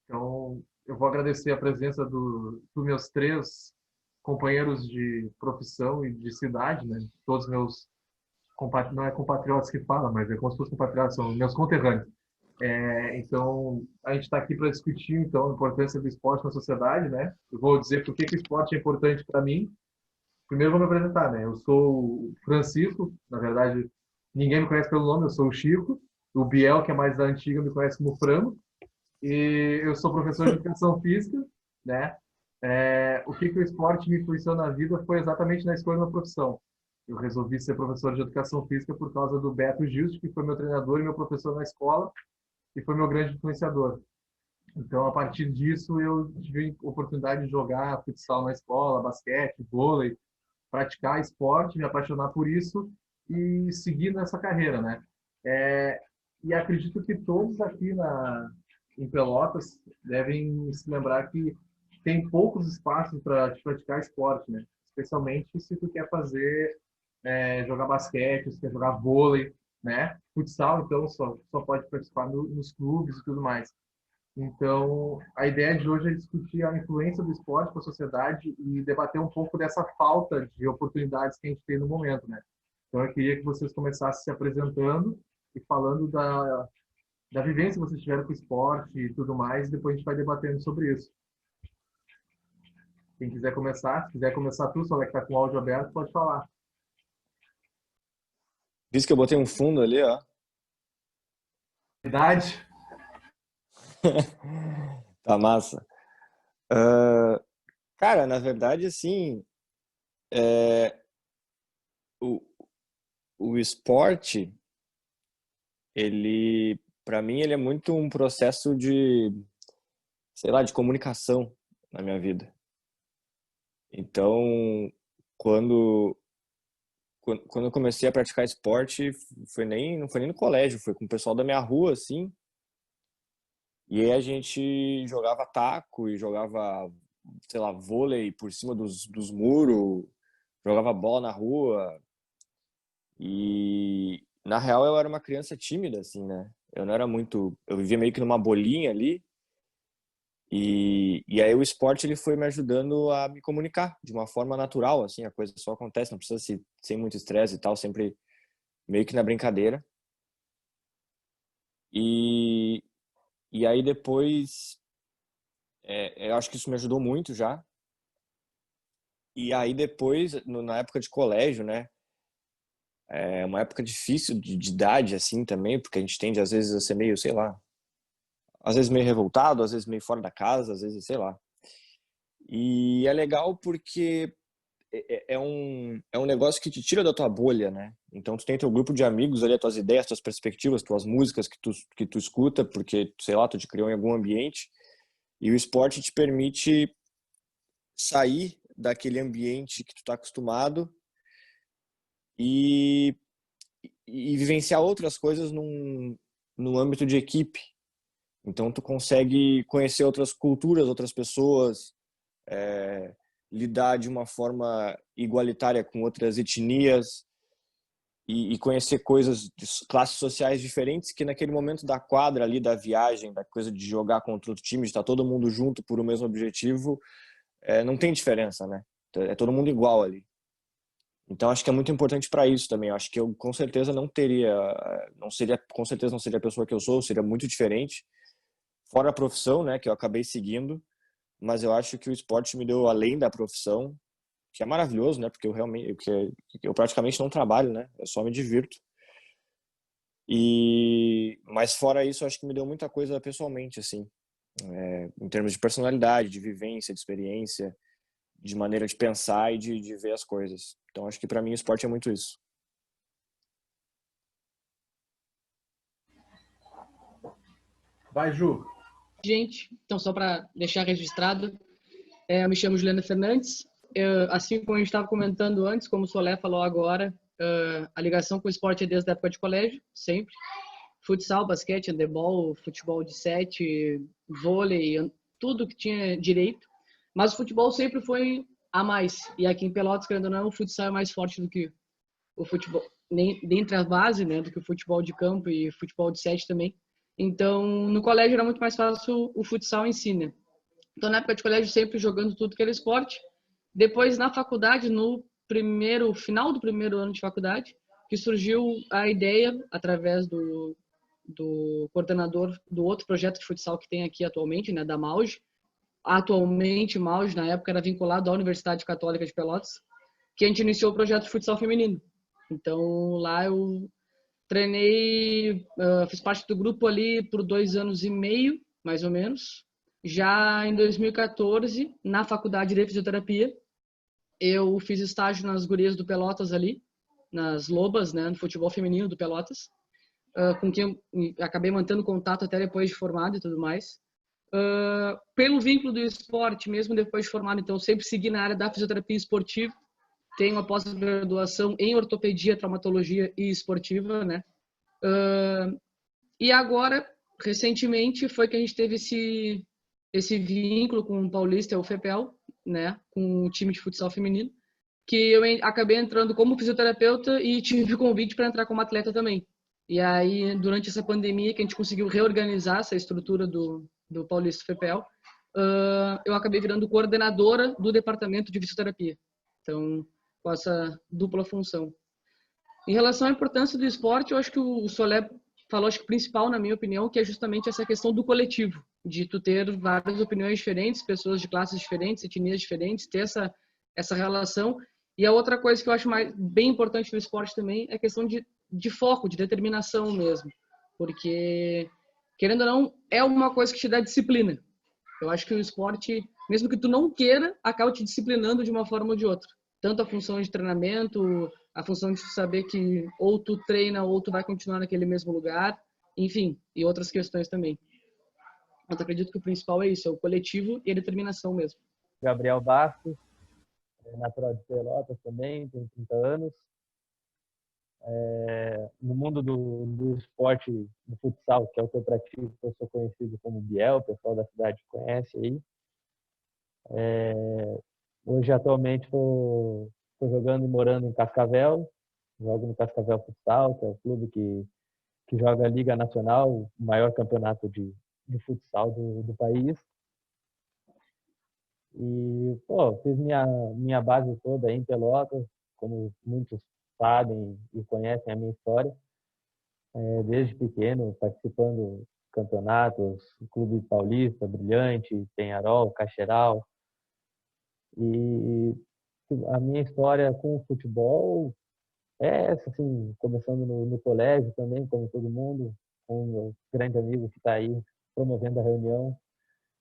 Então, eu vou agradecer a presença dos meus três companheiros de profissão e de cidade, né? Todos meus não é compatriotas que fala, mas é como se fossem compatriotas, são meus conterrâneos. Então, a gente está aqui para discutir então a importância do esporte na sociedade, né? Eu vou dizer por que que o esporte é importante para mim. Primeiro, eu vou me apresentar, né? Eu sou o Francisco, na verdade, ninguém me conhece pelo nome, eu sou o Chico. O Biel, que é mais da antiga, me conhece como Frango. E eu sou professor de educação física, né? O que que o esporte me influenciou na vida foi exatamente na escolha da profissão. Eu resolvi ser professor de educação física por causa do Beto Gilst, que foi meu treinador e meu professor na escola, e foi meu grande influenciador. Então, a partir disso, eu tive a oportunidade de jogar futsal na escola, basquete, vôlei, praticar esporte, me apaixonar por isso e seguir nessa carreira, né? É, e acredito que todos aqui em Pelotas devem se lembrar que tem poucos espaços para praticar esporte, né? Especialmente se tu quer fazer, jogar basquete, se quer jogar vôlei, né? Futsal, então, só pode participar nos clubes e tudo mais. Então, a ideia de hoje é discutir a influência do esporte para a sociedade e debater um pouco dessa falta de oportunidades que a gente tem no momento, né? Então, eu queria que vocês começassem se apresentando e falando da vivência que vocês tiveram com o esporte e tudo mais, e depois a gente vai debatendo sobre isso. Quem quiser começar, se quiser começar tu, só que está com o áudio aberto, pode falar. Visto que eu botei um fundo ali, ó. Idade? Tá massa. Ah, cara, na verdade, assim, o, o esporte, ele, para mim, ele é muito um processo de, sei lá, de comunicação na minha vida. Então, quando, quando eu comecei a praticar esporte, não foi nem no colégio, foi com o pessoal da minha rua, assim. E aí a gente jogava taco e jogava, sei lá, vôlei por cima dos muros, jogava bola na rua. E na real eu era uma criança tímida, assim, né? Eu não era muito. Eu vivia meio que numa bolinha ali. E aí o esporte ele foi me ajudando a me comunicar de uma forma natural, assim, a coisa só acontece, não precisa ser sem muito estresse e tal, sempre meio que na brincadeira. E, e aí depois, eu acho que isso me ajudou muito já. E aí depois, na época de colégio, né? É uma época difícil de idade, assim, também, porque a gente tende, às vezes, a ser meio, sei lá, às vezes meio revoltado, às vezes meio fora da casa, às vezes, sei lá. E é legal porque é um negócio que te tira da tua bolha, né? Então tu tem teu grupo de amigos ali, as tuas ideias, tuas perspectivas, tuas músicas que tu escuta, porque, sei lá, tu te criou em algum ambiente. E o esporte te permite sair daquele ambiente que tu tá acostumado e, e vivenciar outras coisas num âmbito de equipe. Então tu consegue conhecer outras culturas, outras pessoas, lidar de uma forma igualitária com outras etnias e conhecer coisas de classes sociais diferentes que naquele momento da quadra ali, da viagem, da coisa de jogar contra outro time, de estar todo mundo junto por o mesmo objetivo, não tem diferença, né? É todo mundo igual ali. Então acho que é muito importante para isso também. Eu acho que eu com certeza não seria, com certeza não seria a pessoa que eu sou, seria muito diferente. Fora a profissão, né, que eu acabei seguindo, mas eu acho que o esporte me deu além da profissão, que é maravilhoso, né, porque eu praticamente não trabalho, né, eu só me divirto. Mas fora isso, eu acho que me deu muita coisa pessoalmente, assim, em termos de personalidade, de vivência, de experiência, de maneira de pensar e de ver as coisas. Então acho que para mim o esporte é muito isso. Vai, Ju. Gente, então só para deixar registrado, eu me chamo Juliana Fernandes. Assim como a gente estava comentando antes, como o Solé falou agora, a ligação com o esporte é desde a época de colégio, sempre. Futsal, basquete, handebol, futebol de sete, vôlei, tudo que tinha direito. Mas o futebol sempre foi a mais. E aqui em Pelotas, querendo ou não, o futsal é mais forte do que o futebol, nem dentre a base, né, do que o futebol de campo e futebol de sete também. Então, no colégio era muito mais fácil o futsal em si, né? Então, na época de colégio, sempre jogando tudo que era esporte. Depois, na faculdade, no final do primeiro ano de faculdade, que surgiu a ideia, através do coordenador do outro projeto de futsal que tem aqui atualmente, né, da MAUJ. Atualmente, MAUJ, na época, era vinculado à Universidade Católica de Pelotas, que a gente iniciou o projeto de futsal feminino. Então, lá eu treinei, fiz parte do grupo ali por 2 anos e meio, mais ou menos. Já em 2014, na faculdade de fisioterapia, eu fiz estágio nas gurias do Pelotas ali, nas Lobas, né, no futebol feminino do Pelotas, com quem eu acabei mantendo contato até depois de formado e tudo mais. Pelo vínculo do esporte, mesmo depois de formado, então, eu sempre segui na área da fisioterapia esportiva. Tenho uma pós-graduação em ortopedia, traumatologia e esportiva, né? E agora, recentemente, foi que a gente teve esse vínculo com o Paulista, o FEPEL, né? Com o time de futsal feminino, que eu acabei entrando como fisioterapeuta e tive convite para entrar como atleta também. E aí, durante essa pandemia, que a gente conseguiu reorganizar essa estrutura do Paulista FEPEL, eu acabei virando coordenadora do departamento de fisioterapia. Então, com essa dupla função. Em relação à importância do esporte, eu acho que o Solé falou, acho que o principal, na minha opinião, que é justamente essa questão do coletivo, de tu ter várias opiniões diferentes, pessoas de classes diferentes, etnias diferentes, ter essa relação. E a outra coisa que eu acho bem importante no esporte também é a questão de foco, de determinação mesmo. Porque, querendo ou não, é uma coisa que te dá disciplina. Eu acho que o esporte, mesmo que tu não queira, acaba te disciplinando de uma forma ou de outra. Tanto a função de treinamento, a função de saber que ou tu treina ou tu vai continuar naquele mesmo lugar, enfim, e outras questões também. Mas acredito que o principal é isso, é o coletivo e a determinação mesmo. Gabriel Bastos, natural de Pelotas também, tem 30 anos. No mundo do esporte, do futsal, que é o que eu pratico, eu sou conhecido como Biel, o pessoal da cidade conhece aí. Hoje, atualmente, estou jogando e morando em Cascavel, jogo no Cascavel Futsal, que é o clube que joga a Liga Nacional, o maior campeonato de futsal do país. E, fiz minha base toda em Pelotas, como muitos sabem e conhecem a minha história. Desde pequeno, participando de campeonatos, Clube Paulista, Brilhante, Penharol, Caxeral. E a minha história com o futebol é essa, assim, começando no colégio também, como todo mundo, com o meu grande amigo que está aí promovendo a reunião,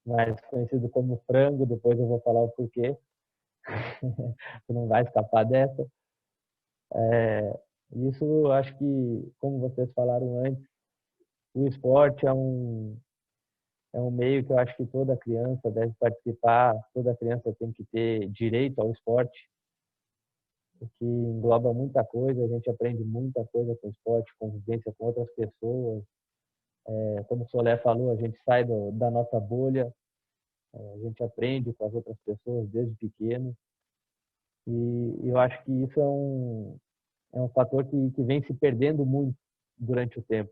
mais conhecido como Frango, depois eu vou falar o porquê. Tu não vai escapar dessa. Isso, eu acho que, como vocês falaram antes, o esporte é um meio que eu acho que toda criança deve participar, toda criança tem que ter direito ao esporte, que engloba muita coisa, a gente aprende muita coisa com o esporte, convivência com outras pessoas. Como o Solé falou, a gente sai da nossa bolha, a gente aprende com as outras pessoas desde pequeno. E eu acho que isso é um fator que vem se perdendo muito durante o tempo.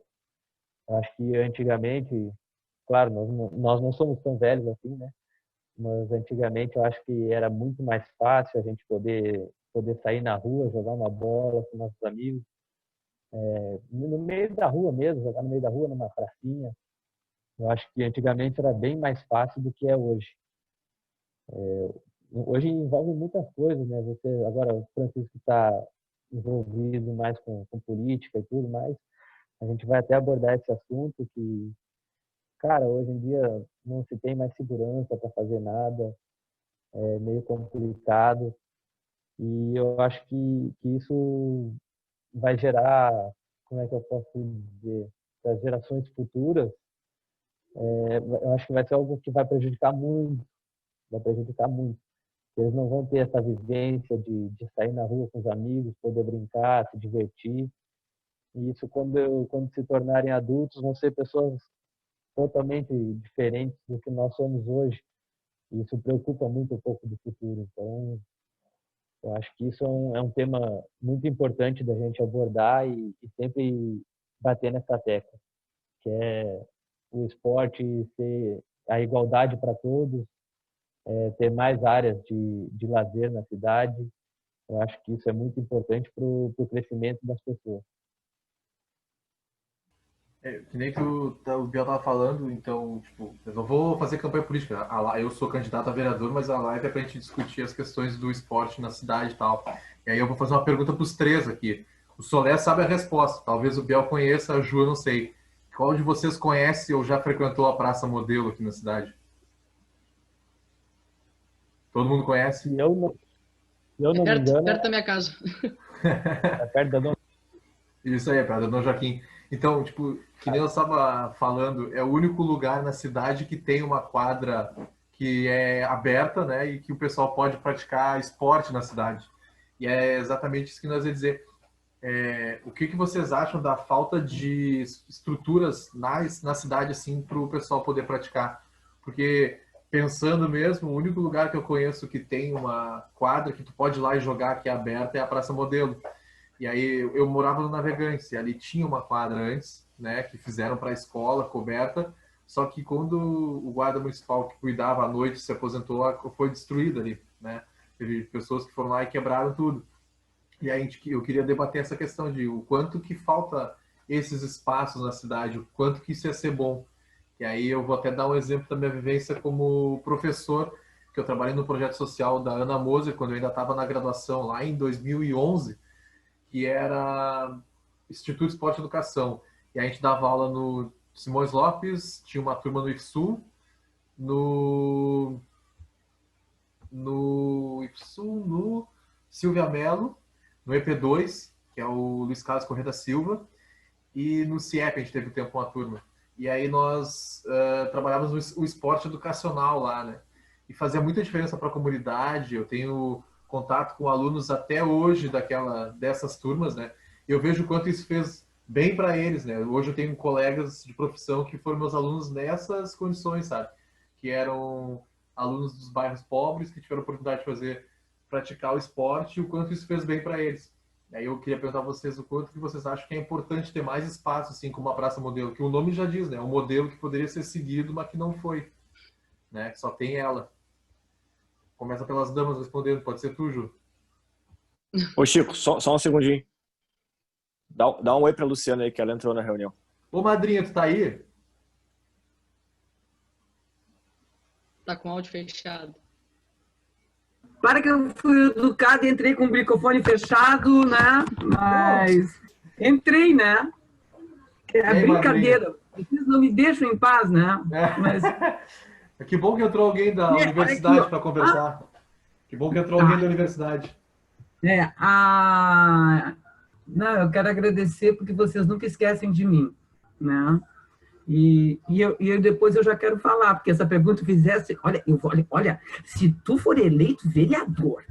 Eu acho que antigamente, claro, nós não somos tão velhos assim, né? Mas antigamente eu acho que era muito mais fácil a gente poder sair na rua, jogar uma bola com nossos amigos, no meio da rua mesmo, jogar no meio da rua, numa pracinha. Eu acho que antigamente era bem mais fácil do que é hoje. Hoje envolve muitas coisas, né? Agora, o Francisco está envolvido mais com política e tudo mais. A gente vai até abordar esse assunto que, cara, hoje em dia não se tem mais segurança para fazer nada, é meio complicado. E eu acho que isso vai gerar, como é que eu posso dizer, para as gerações futuras, eu acho que vai ser algo que vai prejudicar muito. Eles não vão ter essa vivência de sair na rua com os amigos, poder brincar, se divertir. E isso, quando se tornarem adultos, vão ser pessoas totalmente diferentes do que nós somos hoje. E isso preocupa muito um pouco do futuro. Então, eu acho que isso é um tema muito importante da gente abordar e sempre bater nessa tecla. que é o esporte ser a igualdade para todos, ter mais áreas de lazer na cidade. Eu acho que isso é muito importante para o crescimento das pessoas. Que nem o Biel tava falando, então, tipo, eu não vou fazer campanha política. Eu sou candidato a vereador, mas a live é pra gente discutir as questões do esporte na cidade e tal. E aí eu vou fazer uma pergunta pros três aqui. O Solé sabe a resposta, talvez o Biel conheça, a Ju eu não sei. Qual de vocês conhece ou já frequentou a Praça Modelo aqui na cidade? Todo mundo conhece? Se eu não me engano, Perto da minha casa. é perto da Dom. Isso aí, é pra Dom Joaquim. Então, tipo, que nem eu estava falando, é o único lugar na cidade que tem uma quadra que é aberta, né, e que o pessoal pode praticar esporte na cidade. E é exatamente isso que nós ia dizer. O que vocês acham da falta de estruturas na cidade, assim, para o pessoal poder praticar? Porque, pensando mesmo, o único lugar que eu conheço que tem uma quadra que tu pode ir lá e jogar, que é aberta, é a Praça Modelo. E aí eu morava no Navegantes, e ali tinha uma quadra antes, né, que fizeram para a escola, coberta, só que quando o guarda municipal que cuidava à noite se aposentou, foi destruída ali, né? Teve pessoas que foram lá e quebraram tudo. E aí eu queria debater essa questão de o quanto que falta esses espaços na cidade, o quanto que isso ia ser bom. E aí eu vou até dar um exemplo da minha vivência como professor, que eu trabalhei no projeto social da Ana Moser, quando eu ainda estava na graduação, lá em 2011, que era Instituto Esporte e Educação. E a gente dava aula no Simões Lopes, tinha uma turma no IFSU, no Silvia Mello, no EP2, que é o Luiz Carlos Corrêa da Silva, e no CIEP a gente teve tempo com a turma. E aí nós trabalhávamos o esporte educacional lá, né? E fazia muita diferença para a comunidade. Eu tenho contato com alunos até hoje dessas turmas, né? E eu vejo o quanto isso fez bem para eles, né? Hoje eu tenho colegas de profissão que foram meus alunos nessas condições, sabe? Que eram alunos dos bairros pobres que tiveram a oportunidade de praticar o esporte e o quanto isso fez bem para eles. Aí eu queria perguntar a vocês o quanto que vocês acham que é importante ter mais espaço, assim, como a Praça Modelo, que o nome já diz, né? É um modelo que poderia ser seguido, mas que não foi, né? Que só tem ela. Começa pelas damas respondendo, pode ser tu, Ju? Ô, Chico, só um segundinho. Dá um oi pra Luciana aí, que ela entrou na reunião. Ô, madrinha, tu tá aí? Tá com o áudio fechado. Para que eu fui educada e entrei com o microfone fechado, né? Mas entrei, né? É brincadeira. Vocês não me deixam em paz, né? Mas... Que bom que entrou alguém da universidade para conversar. Que bom que entrou alguém da universidade. Não, eu quero agradecer porque vocês nunca esquecem de mim, né? E depois eu já quero falar, porque essa pergunta fizesse... Olha, se tu for eleito vereador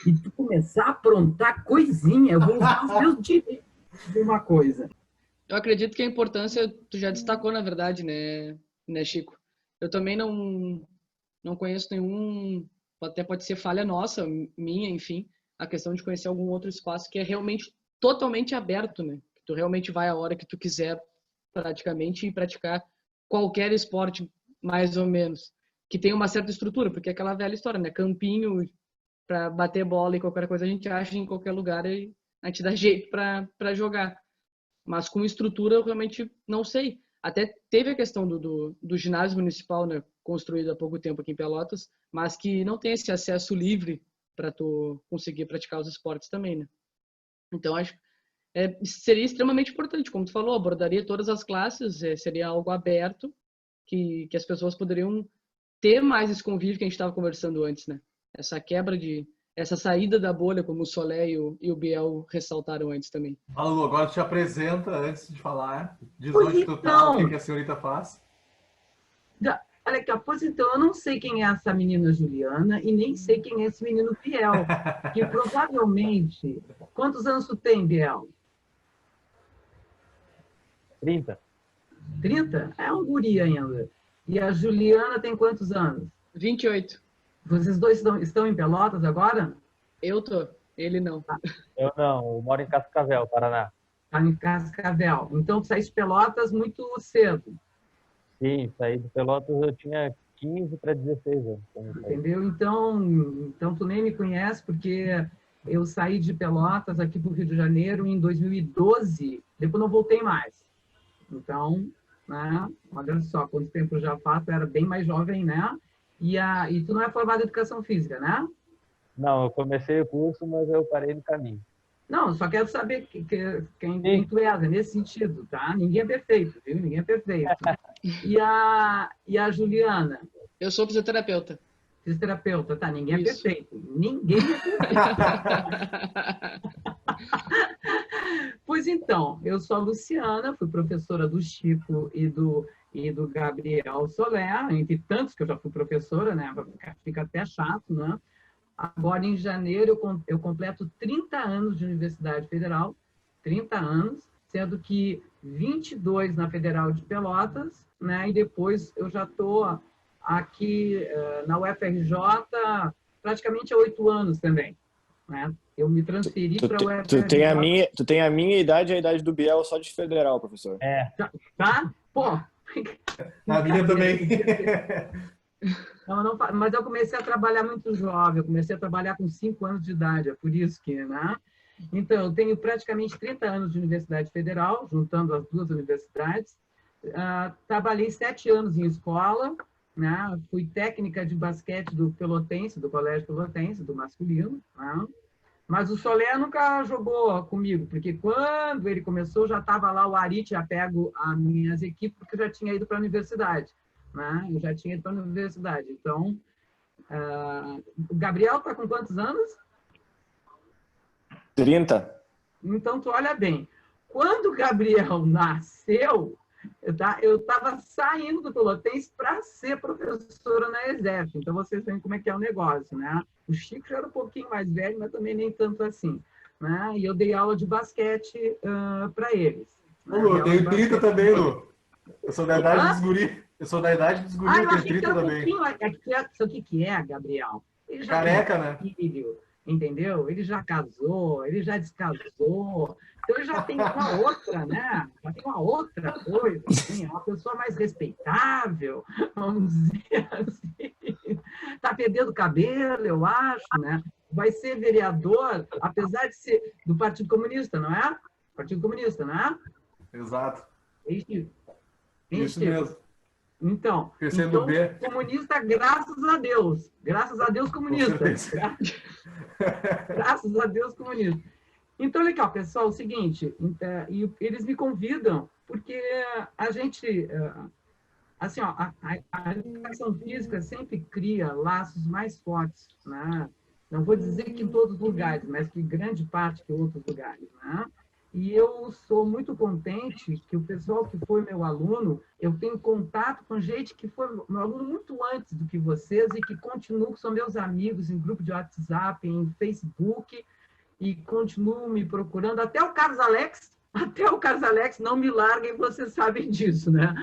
e tu começar a aprontar coisinha, eu vou usar os meus direitos de uma coisa. Eu acredito que a importância, tu já destacou, na verdade, né, Chico? Eu também não conheço nenhum... Até pode ser falha nossa, minha, enfim, a questão de conhecer algum outro espaço que é realmente totalmente aberto, né? Que tu realmente vai a hora que tu quiser, praticamente, e praticar qualquer esporte, mais ou menos, que tem uma certa estrutura, porque é aquela velha história, né? Campinho para bater bola e qualquer coisa a gente acha em qualquer lugar e a gente dá jeito para jogar. Mas com estrutura eu realmente não sei. Até teve a questão do ginásio municipal, né, construído há pouco tempo aqui em Pelotas, mas que não tem esse acesso livre para tu conseguir praticar os esportes também, né? Então acho seria extremamente importante, como tu falou, abordaria todas as classes, seria algo aberto, que as pessoas poderiam ter mais esse convívio que a gente estava conversando antes, né? Essa quebra essa saída da bolha, como o Solé e o Biel ressaltaram antes também. Malu, agora te apresenta antes de falar. Diz onde tu tá, o que a senhorita faz. Olha aqui, pois então, eu não sei quem é essa menina Juliana e nem sei quem é esse menino Biel, que provavelmente... Quantos anos tu tem, Biel? 30. 30? É um guri ainda. E a Juliana tem quantos anos? 28. Vocês dois estão em Pelotas agora? Eu tô, ele não. Eu não, eu moro em Cascavel, Paraná. Tá em Cascavel. Então, tu saíste de Pelotas muito cedo, Sim, saí de Pelotas, eu tinha 15 para 16 anos. Quando saí. entendeu? Então, tu nem me conhece, porque eu saí de Pelotas aqui para o Rio de Janeiro em 2012, depois não voltei mais. Então, né, olha só, quanto tempo já faz, eu era bem mais jovem, né? E tu não é formado em Educação Física, né? Não, eu comecei o curso, mas eu parei no caminho. Não, só quero saber quem Sim. tu és, é nesse sentido, tá? Ninguém é perfeito, viu? Ninguém é perfeito. E a Juliana, Eu sou fisioterapeuta. fisioterapeuta, tá? Ninguém é Isso. perfeito. Ninguém é perfeito. Pois então, eu sou a Luciana, fui professora do Chico e do Gabriel Soler, entre tantos que eu já fui professora, né? Fica até chato, né? Agora, em janeiro, eu completo 30 anos de Universidade Federal, 30 anos, sendo que 22 na Federal de Pelotas, né? E depois eu já estou aqui na UFRJ praticamente há 8 anos também, né? Eu me transferi para a UFRJ. Tu tem a minha idade e a idade do Biel só de federal, professor. É, Tá? Pô, A minha também. não, mas eu comecei a trabalhar muito jovem, eu comecei a trabalhar com 5 anos de idade, é por isso que, né? Então, eu tenho praticamente 30 anos de Universidade Federal, juntando as duas universidades. Trabalhei 7 anos em escola, né? Fui técnica de basquete do Pelotense, do Colégio Pelotense, do masculino, né? Mas o Solé nunca jogou comigo, porque quando ele começou, já estava lá o Ari já pego as minhas equipes, porque eu já tinha ido para a universidade, né? Eu já tinha ido para a universidade. Então, o Gabriel está com quantos anos? 30? Então, tu olha bem. Quando o Gabriel nasceu, eu estava saindo do Pelotense para ser professora na ESEF. Então, vocês veem como é que é o negócio, né? O Chico já era um pouquinho mais velho, mas também nem tanto assim, né? E eu dei aula de basquete para eles. Ô, Lu, eu tenho 30 também, Lu. Eu sou da idade dos guri. Eu sou da idade dos guri, eu eu tenho achei que 30 era um também. pouquinho. Sabe o que é, Gabriel? Ele já Careca, tem né? filho, entendeu? Ele já casou, ele já descasou. Então, ele já tem uma outra, né? Já tem uma outra coisa, assim, é uma pessoa mais respeitável, vamos dizer assim. Está perdendo cabelo, eu acho, né? Vai ser vereador, apesar de ser do Partido Comunista, não é? Partido Comunista, não é? Exato. Este, Isso mesmo. Então, Crescendo B. comunista, graças a Deus. Graças a Deus, comunista. Graças a Deus, comunista. Então, legal, pessoal, é o seguinte, e eles me convidam, porque a gente, assim, ó, a educação física sempre cria laços mais fortes, né? Não vou dizer que em todos os lugares, mas que grande parte que em outros lugares, né? E eu sou muito contente que o pessoal que foi meu aluno, eu tenho contato com gente que foi meu aluno muito antes do que vocês e que continuam, que são meus amigos em grupo de WhatsApp, em Facebook, e continuam me procurando. Até o Carlos Alex não me larga, e vocês sabem disso, né?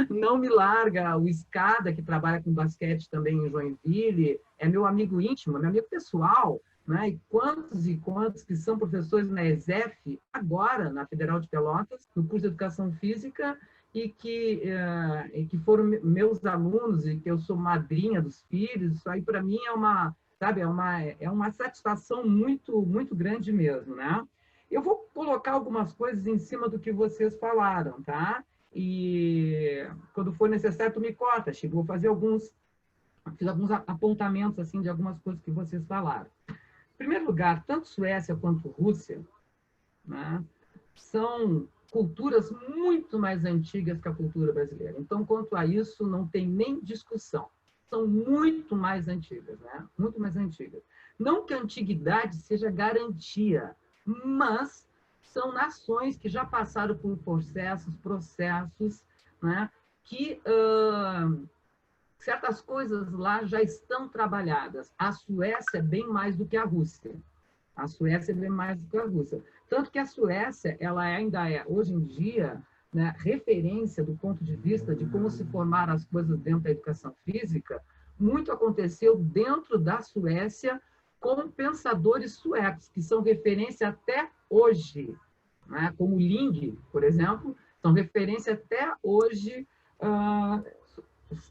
Não me larga. O Escada, que trabalha com basquete também em Joinville, é meu amigo íntimo, é meu amigo pessoal, né? E quantos que são professores na ESEF, agora, na Federal de Pelotas, no curso de Educação Física, e que foram meus alunos, e que eu sou madrinha dos filhos. Isso aí, para mim, sabe, é uma satisfação muito, muito grande mesmo, né? Eu vou colocar algumas coisas em cima do que vocês falaram, tá? E quando for necessário, tu me corta, Chico. Vou fazer fiz alguns apontamentos assim de algumas coisas que vocês falaram. Em primeiro lugar, tanto Suécia quanto Rússia, né, são culturas muito mais antigas que a cultura brasileira. Então, quanto a isso, não tem nem discussão. São muito mais antigas, né? Muito mais antigas. Não que a antiguidade seja garantia, mas são nações que já passaram por processos, né, que certas coisas lá já estão trabalhadas. A Suécia é bem mais do que a Rússia. A Suécia é bem mais do que a Rússia. Tanto que a Suécia, ela ainda é, hoje em dia, né, referência do ponto de vista de como se formar as coisas dentro da educação física. Muito aconteceu dentro da Suécia com pensadores suecos, que são referência até hoje. né, como o Ling, por exemplo, são referência até hoje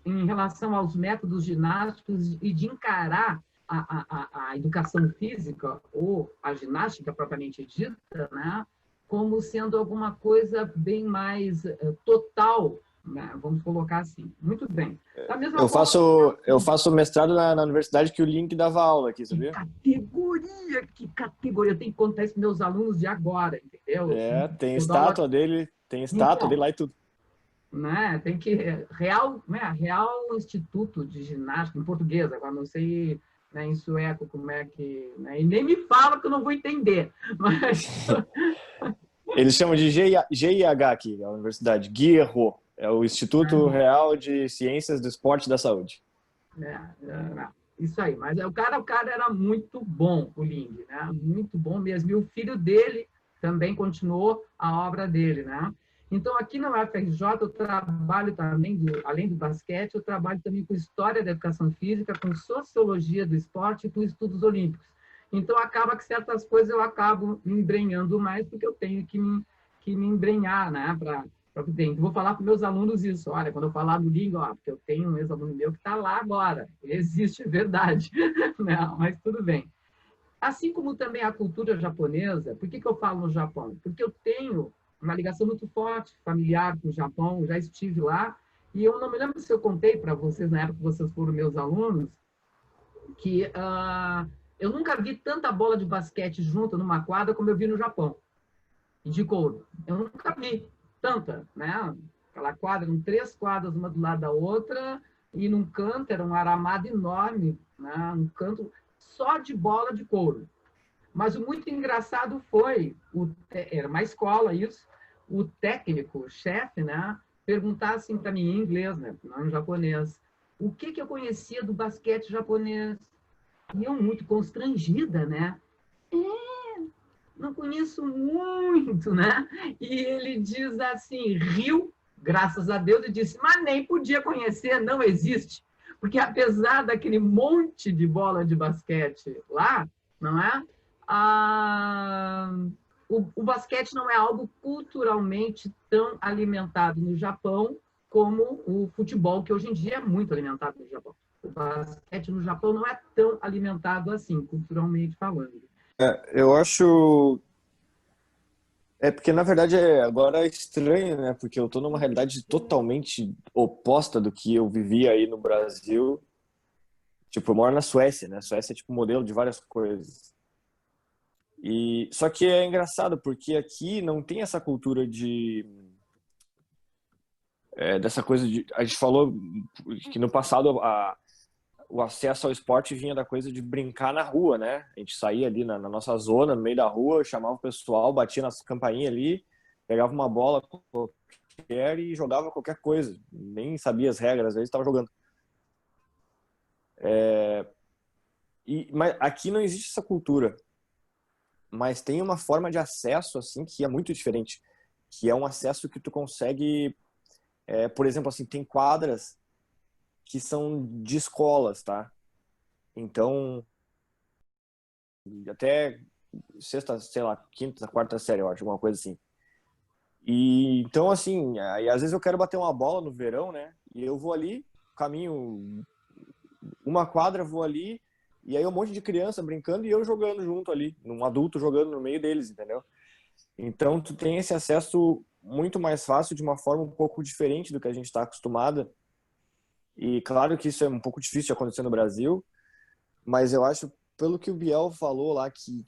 em relação aos métodos ginásticos e de encarar a educação física ou a ginástica propriamente dita, né, como sendo alguma coisa bem mais total, né, vamos colocar assim. Muito bem. Da mesma Eu faço mestrado na universidade que o Link dava aula aqui, sabia? Que categoria. Eu tenho que contar isso para meus alunos de agora, entendeu? Tem Eu dou aula... estátua dele, Então, dele lá e tudo. né, tem que... Real Instituto de Ginástica, em português, agora não sei, né, em sueco como é que... Né, e nem me fala que eu não vou entender. Mas... Eles chamam de GIH aqui, a universidade, GIRO. É o Instituto Real de Ciências do Esporte e da Saúde. Isso aí, mas o cara era muito bom, o Ling, né? Muito bom mesmo. E o filho dele também continuou a obra dele, né? Então, aqui na UFRJ, eu trabalho também, além do basquete, eu trabalho também com história da educação física, com sociologia do esporte e com estudos olímpicos. Então, acaba que certas coisas eu acabo me embrenhando mais, porque eu tenho que me embrenhar, né? Vou falar para meus alunos isso. Olha, quando eu falar do língua, porque eu tenho um ex-aluno meu que está lá agora. Existe, é verdade. Não, mas tudo bem. Assim como também a cultura japonesa, por que eu falo no Japão? Porque eu tenho uma ligação muito forte, familiar com o Japão, já estive lá, e eu não me lembro se eu contei para vocês, na época que vocês foram meus alunos, que eu nunca vi tanta bola de basquete junta numa quadra como eu vi no Japão, de couro. Eu nunca vi tanta, né? Aquela quadra, eram 3 quadras uma do lado da outra, e num canto era um aramado enorme, né? Um canto só de bola de couro. Mas o muito engraçado foi, era uma escola isso, o técnico, o chefe, né? Perguntar assim para mim em inglês, né? Não em japonês, o que eu conhecia do basquete japonês. E eu muito constrangida, né? Não conheço muito, né? E ele diz assim, riu, graças a Deus, e disse, mas nem podia conhecer, não existe. Porque apesar daquele monte de bola de basquete lá, não é? O basquete não é algo culturalmente tão alimentado no Japão como o futebol, que hoje em dia é muito alimentado no Japão. O basquete no Japão não é tão alimentado assim, culturalmente falando. Eu acho. Porque, na verdade, agora é estranho, né? Porque eu tô numa realidade totalmente oposta do que eu vivia aí no Brasil. Tipo, eu moro na Suécia, né? A Suécia é tipo modelo de várias coisas. Só que é engraçado, porque aqui não tem essa cultura dessa coisa de... A gente falou que no passado o acesso ao esporte vinha da coisa de brincar na rua, né? A gente saía ali na nossa zona, no meio da rua, chamava o pessoal, batia nas campainhas ali, pegava uma bola qualquer e jogava qualquer coisa. Nem sabia as regras, às vezes estava jogando. Mas aqui não existe essa cultura. Mas tem uma forma de acesso, assim, que é muito diferente. Que é um acesso que tu consegue... por exemplo, assim, tem quadras que são de escolas, tá? Então, até sexta, sei lá, quinta, quarta série, eu acho, alguma coisa assim. E então, assim, aí, às vezes eu quero bater uma bola no verão, né? E eu vou ali, caminho uma quadra, vou ali, e aí um monte de criança brincando e eu jogando junto ali, um adulto jogando no meio deles, entendeu? Então, tu tem esse acesso muito mais fácil, de uma forma um pouco diferente do que a gente está acostumado. E claro que isso é um pouco difícil de acontecer no Brasil, mas eu acho, pelo que o Biel falou lá, que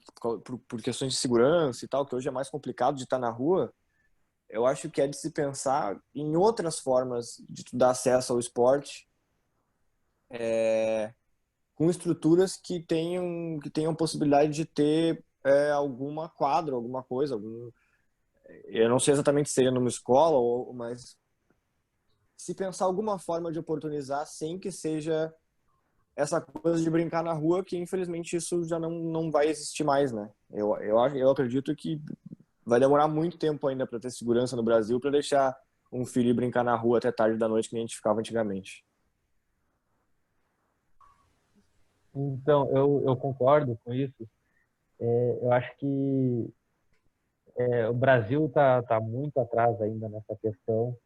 por questões de segurança e tal, que hoje é mais complicado de estar na rua, eu acho que é de se pensar em outras formas de tu dar acesso ao esporte, com estruturas que tenham possibilidade de ter alguma quadra, alguma coisa, eu não sei exatamente se seria numa escola, mas se pensar alguma forma de oportunizar sem que seja essa coisa de brincar na rua, que infelizmente isso já não vai existir mais, né? Eu acredito que vai demorar muito tempo ainda para ter segurança no Brasil, para deixar um filho brincar na rua até tarde da noite, que nem a gente ficava antigamente. Então, eu concordo com isso. Eu acho que o Brasil tá muito atrás ainda nessa questão.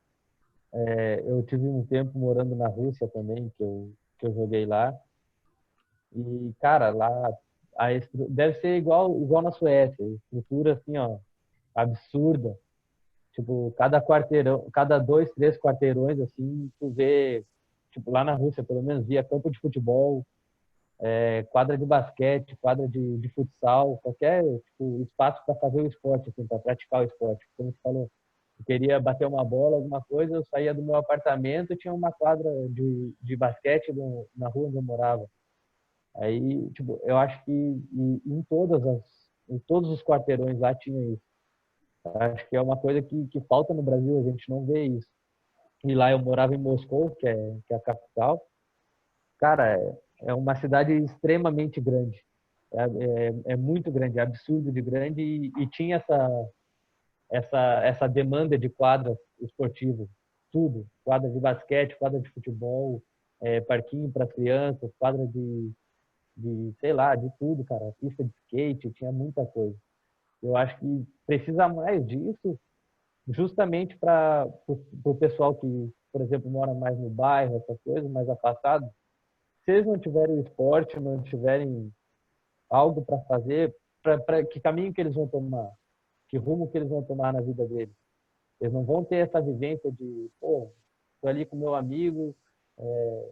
Eu tive um tempo morando na Rússia também, que eu joguei lá. E, cara, lá deve ser igual na Suécia. Estrutura, assim, ó, absurda. Tipo, cada quarteirão, cada 2, 3 quarteirões, assim, tu vê, tipo, lá na Rússia, pelo menos, via campo de futebol, quadra de basquete, quadra de futsal, qualquer, tipo, espaço para fazer o esporte, assim, para praticar o esporte. Como você falou, eu queria bater uma bola, alguma coisa, eu saía do meu apartamento e tinha uma quadra de basquete na rua onde eu morava. Aí, tipo, eu acho que em todos os quarteirões lá tinha isso. Eu acho que é uma coisa que falta no Brasil, a gente não vê isso. E lá eu morava em Moscou, que é a capital. Cara, é uma cidade extremamente grande. É muito grande, é absurdo de grande e tinha essa demanda de quadras esportivas, tudo. Quadra de basquete, quadra de futebol, parquinho para crianças, quadra sei lá, de tudo, cara. Pista de skate, tinha muita coisa. Eu acho que precisa mais disso, justamente para o pessoal que, por exemplo, mora mais no bairro, essas coisas, mais afastado. Se eles não tiverem o esporte, não tiverem algo para fazer, para que caminho que eles vão tomar, que rumo que eles vão tomar na vida deles. Eles não vão ter essa vivência de, pô, estou ali com meu amigo,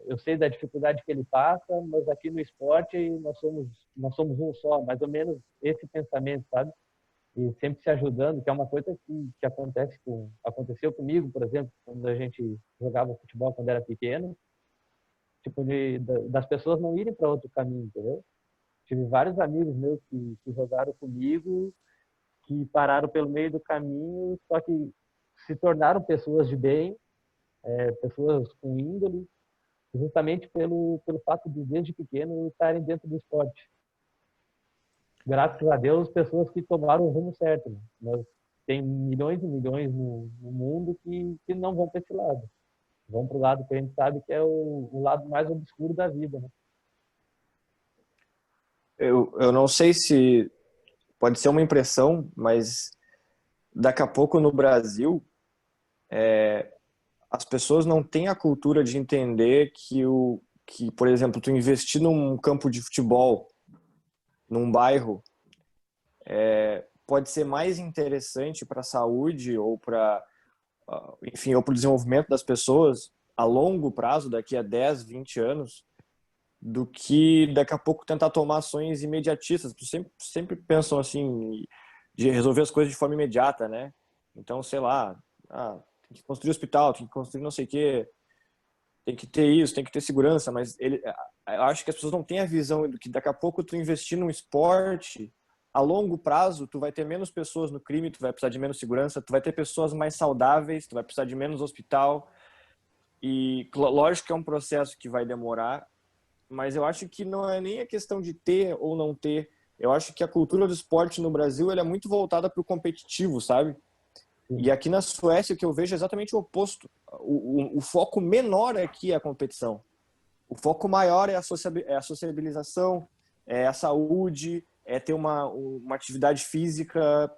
eu sei da dificuldade que ele passa, mas aqui no esporte nós somos um só, mais ou menos esse pensamento, sabe? E sempre se ajudando, que é uma coisa que aconteceu comigo, por exemplo, quando a gente jogava futebol quando era pequeno, tipo das pessoas não irem para outro caminho, entendeu? Tive vários amigos meus que jogaram comigo, que pararam pelo meio do caminho, só que se tornaram pessoas de bem, pessoas com índole, justamente pelo fato de, desde pequeno, estarem dentro do esporte. Graças a Deus, pessoas que tomaram o rumo certo. Né? Mas tem milhões e milhões no mundo que não vão para esse lado. Vão para o lado que a gente sabe que é o lado mais obscuro da vida. Né? Eu não sei se pode ser uma impressão, mas daqui a pouco no Brasil as pessoas não têm a cultura de entender que, por exemplo, tu investir num campo de futebol, num bairro, pode ser mais interessante para a saúde ou para, enfim, ou para o desenvolvimento das pessoas a longo prazo, daqui a 10, 20 anos, do que daqui a pouco tentar tomar ações imediatistas. Sempre pensam assim, de resolver as coisas de forma imediata, né? Então, sei lá, tem que construir hospital, tem que construir não sei o quê, tem que ter isso, tem que ter segurança, mas eu acho que as pessoas não têm a visão do que daqui a pouco tu investir num esporte, a longo prazo, tu vai ter menos pessoas no crime, tu vai precisar de menos segurança, tu vai ter pessoas mais saudáveis, tu vai precisar de menos hospital. E lógico que é um processo que vai demorar, mas eu acho que não é nem a questão de ter ou não ter. Eu acho que a cultura do esporte no Brasil ela é muito voltada para o competitivo, sabe? E aqui na Suécia o que eu vejo é exatamente o oposto. O foco menor aqui é a competição. O foco maior é a sociabilização, é a saúde, é ter uma atividade física,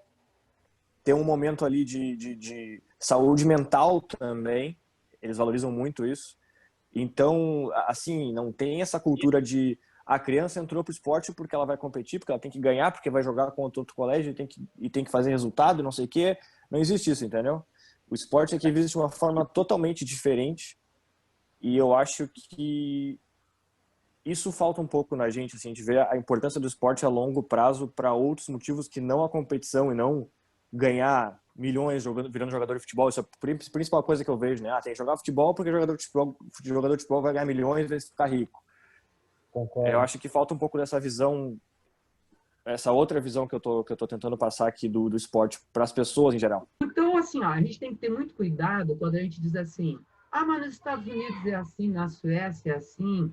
ter um momento ali de saúde mental também. Eles valorizam muito isso. Então, assim, não tem essa cultura de a criança entrou pro esporte porque ela vai competir, porque ela tem que ganhar, porque vai jogar contra outro colégio e tem que fazer resultado, não sei o quê. Não existe isso, entendeu? O esporte aqui existe de uma forma totalmente diferente e eu acho que isso falta um pouco na gente, assim, de ver a importância do esporte a longo prazo para outros motivos que não a competição e não ganhar milhões virando jogador de futebol. Isso é a principal coisa que eu vejo, né? Tem que jogar futebol porque jogador de futebol vai ganhar milhões e vai ficar rico. Concordo. Eu acho que falta um pouco dessa visão, essa outra visão que eu tô tentando passar aqui do esporte para as pessoas em geral. Então, assim, ó, a gente tem que ter muito cuidado quando a gente diz assim, mas nos Estados Unidos é assim, na Suécia é assim,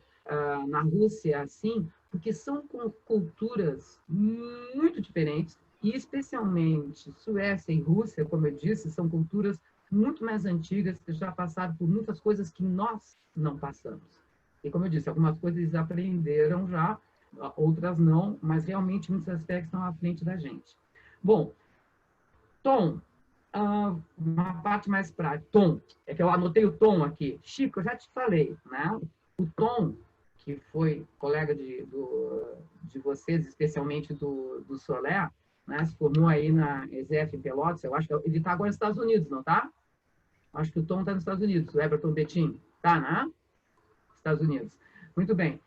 na Rússia é assim, porque são culturas muito diferentes e, especialmente, Suécia e Rússia, como eu disse, são culturas muito mais antigas, que já passaram por muitas coisas que nós não passamos. E, como eu disse, algumas coisas eles aprenderam já, outras não, mas realmente muitos aspectos estão à frente da gente. Bom, Tom, uma parte mais prática. Tom, é que eu anotei o Tom aqui. Chico, eu já te falei, né? O Tom, que foi colega de vocês, especialmente do Solé, né? Se formou aí na ESEF em Pelotas, eu acho que ele está agora nos Estados Unidos, não tá? Acho que o Tom está nos Estados Unidos, o Everton Betim, tá, né? Estados Unidos. Muito bem.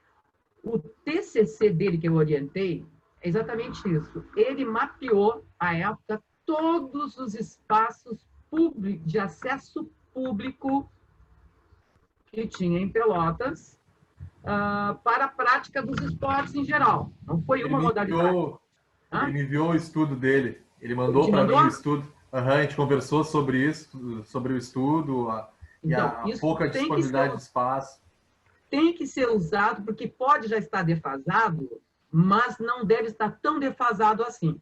O TCC dele que eu orientei é exatamente isso. Ele mapeou, à época, todos os espaços públicos, de acesso público que tinha em Pelotas para a prática dos esportes em geral. Não foi uma modalidade. Ele me enviou o estudo dele. Ele mandou para mim o estudo. A gente conversou sobre isso, sobre o estudo e a pouca disponibilidade de espaço. Tem que ser usado, porque pode já estar defasado, mas não deve estar tão defasado assim.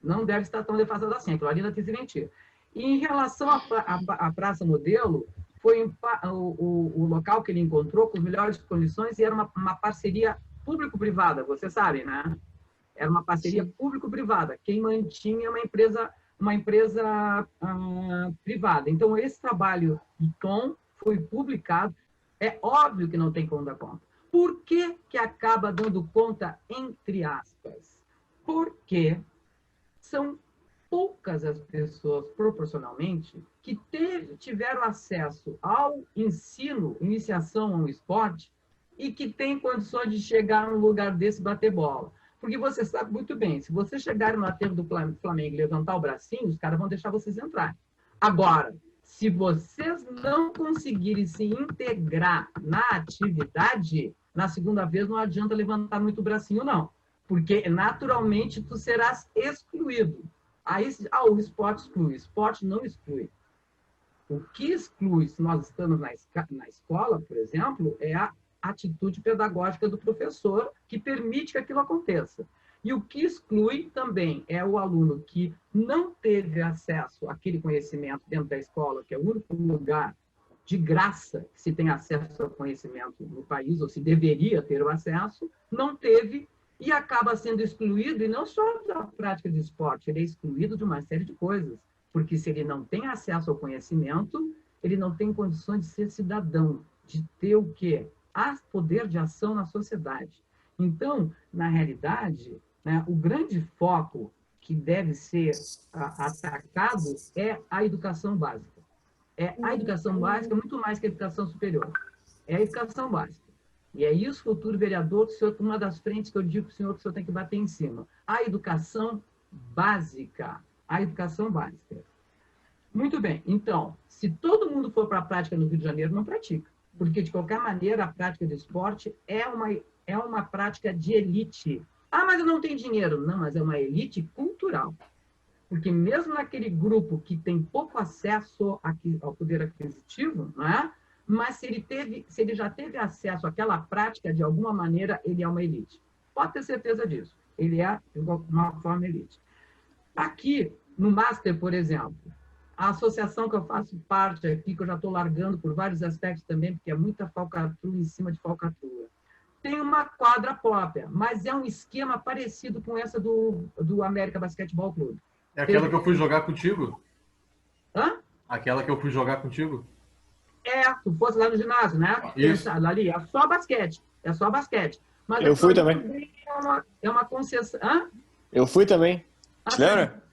Não deve estar tão defasado assim. Aquilo ali não tem que se mentir. E em relação à Praça Modelo, foi o local que ele encontrou com as melhores condições e era uma parceria público-privada, você sabe, né? Era uma parceria público-privada. Quem mantinha uma empresa privada. Então, esse trabalho do Tom foi publicado. É óbvio que não tem como dar conta. Por que que acaba dando conta, entre aspas? Porque são poucas as pessoas, proporcionalmente, que tiveram acesso ao ensino, iniciação ao esporte, e que têm condições de chegar num lugar desse e bater bola. Porque você sabe muito bem, se você chegar no aterro do Flamengo e levantar o bracinho, os caras vão deixar vocês entrar. Agora, se vocês não conseguirem se integrar na atividade, na segunda vez não adianta levantar muito o bracinho, não. Porque, naturalmente, tu serás excluído. Aí, o esporte exclui. O esporte não exclui. O que exclui, se nós estamos na escola, por exemplo, é a atitude pedagógica do professor que permite que aquilo aconteça. E o que exclui também é o aluno que não teve acesso àquele conhecimento dentro da escola, que é o único lugar de graça que se tem acesso ao conhecimento no país, ou se deveria ter o acesso, não teve e acaba sendo excluído, e não só da prática de esporte, ele é excluído de uma série de coisas, porque se ele não tem acesso ao conhecimento, ele não tem condições de ser cidadão, de ter o quê? Poder de ação na sociedade. Então, na realidade, né, o grande foco que deve ser atacado é a educação básica. A educação básica é muito mais que a educação superior. É a educação básica. E é isso, futuro vereador, uma das frentes que eu digo para o senhor que o senhor tem que bater em cima. A educação básica. A educação básica. Muito bem. Então, se todo mundo for para a prática no Rio de Janeiro, não pratica. Porque, de qualquer maneira, a prática do esporte é uma prática de elite. Ah, mas eu não tenho dinheiro. Não, mas é uma elite cultural. Porque mesmo naquele grupo que tem pouco acesso ao poder aquisitivo, né? Mas se ele já teve acesso àquela prática, de alguma maneira, ele é uma elite. Pode ter certeza disso. Ele é, de uma forma, elite. Aqui, no Master, por exemplo, a associação que eu faço parte aqui, que eu já estou largando por vários aspectos também, porque é muita falcatrua em cima de falcatrua, tem uma quadra própria, mas é um esquema parecido com essa do América Basquetebol Clube. É aquela que eu fui jogar contigo? Hã? Aquela que eu fui jogar contigo? Tu fosse lá no ginásio, né? Isso. Ali, é só basquete. É só basquete. Mas eu fui também. É uma concessão. Hã? Eu fui também. Te lembra?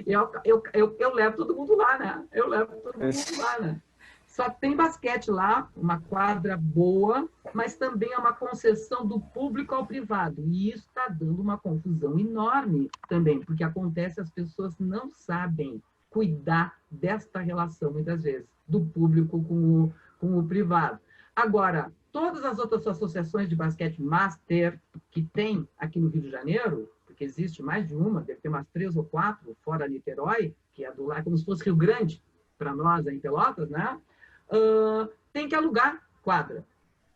Eu levo todo mundo lá, né? Eu levo todo mundo lá, né? Só tem basquete lá, uma quadra boa, mas também é uma concessão do público ao privado. E isso está dando uma confusão enorme também, porque acontece, as pessoas não sabem cuidar desta relação, muitas vezes, do público com o privado. Agora, todas as outras associações de basquete master que tem aqui no Rio de Janeiro, porque existe mais de uma, deve ter umas 3 ou 4, fora Niterói, que é do lado, como se fosse Rio Grande, para nós, em Pelotas, né? Tem que alugar quadra.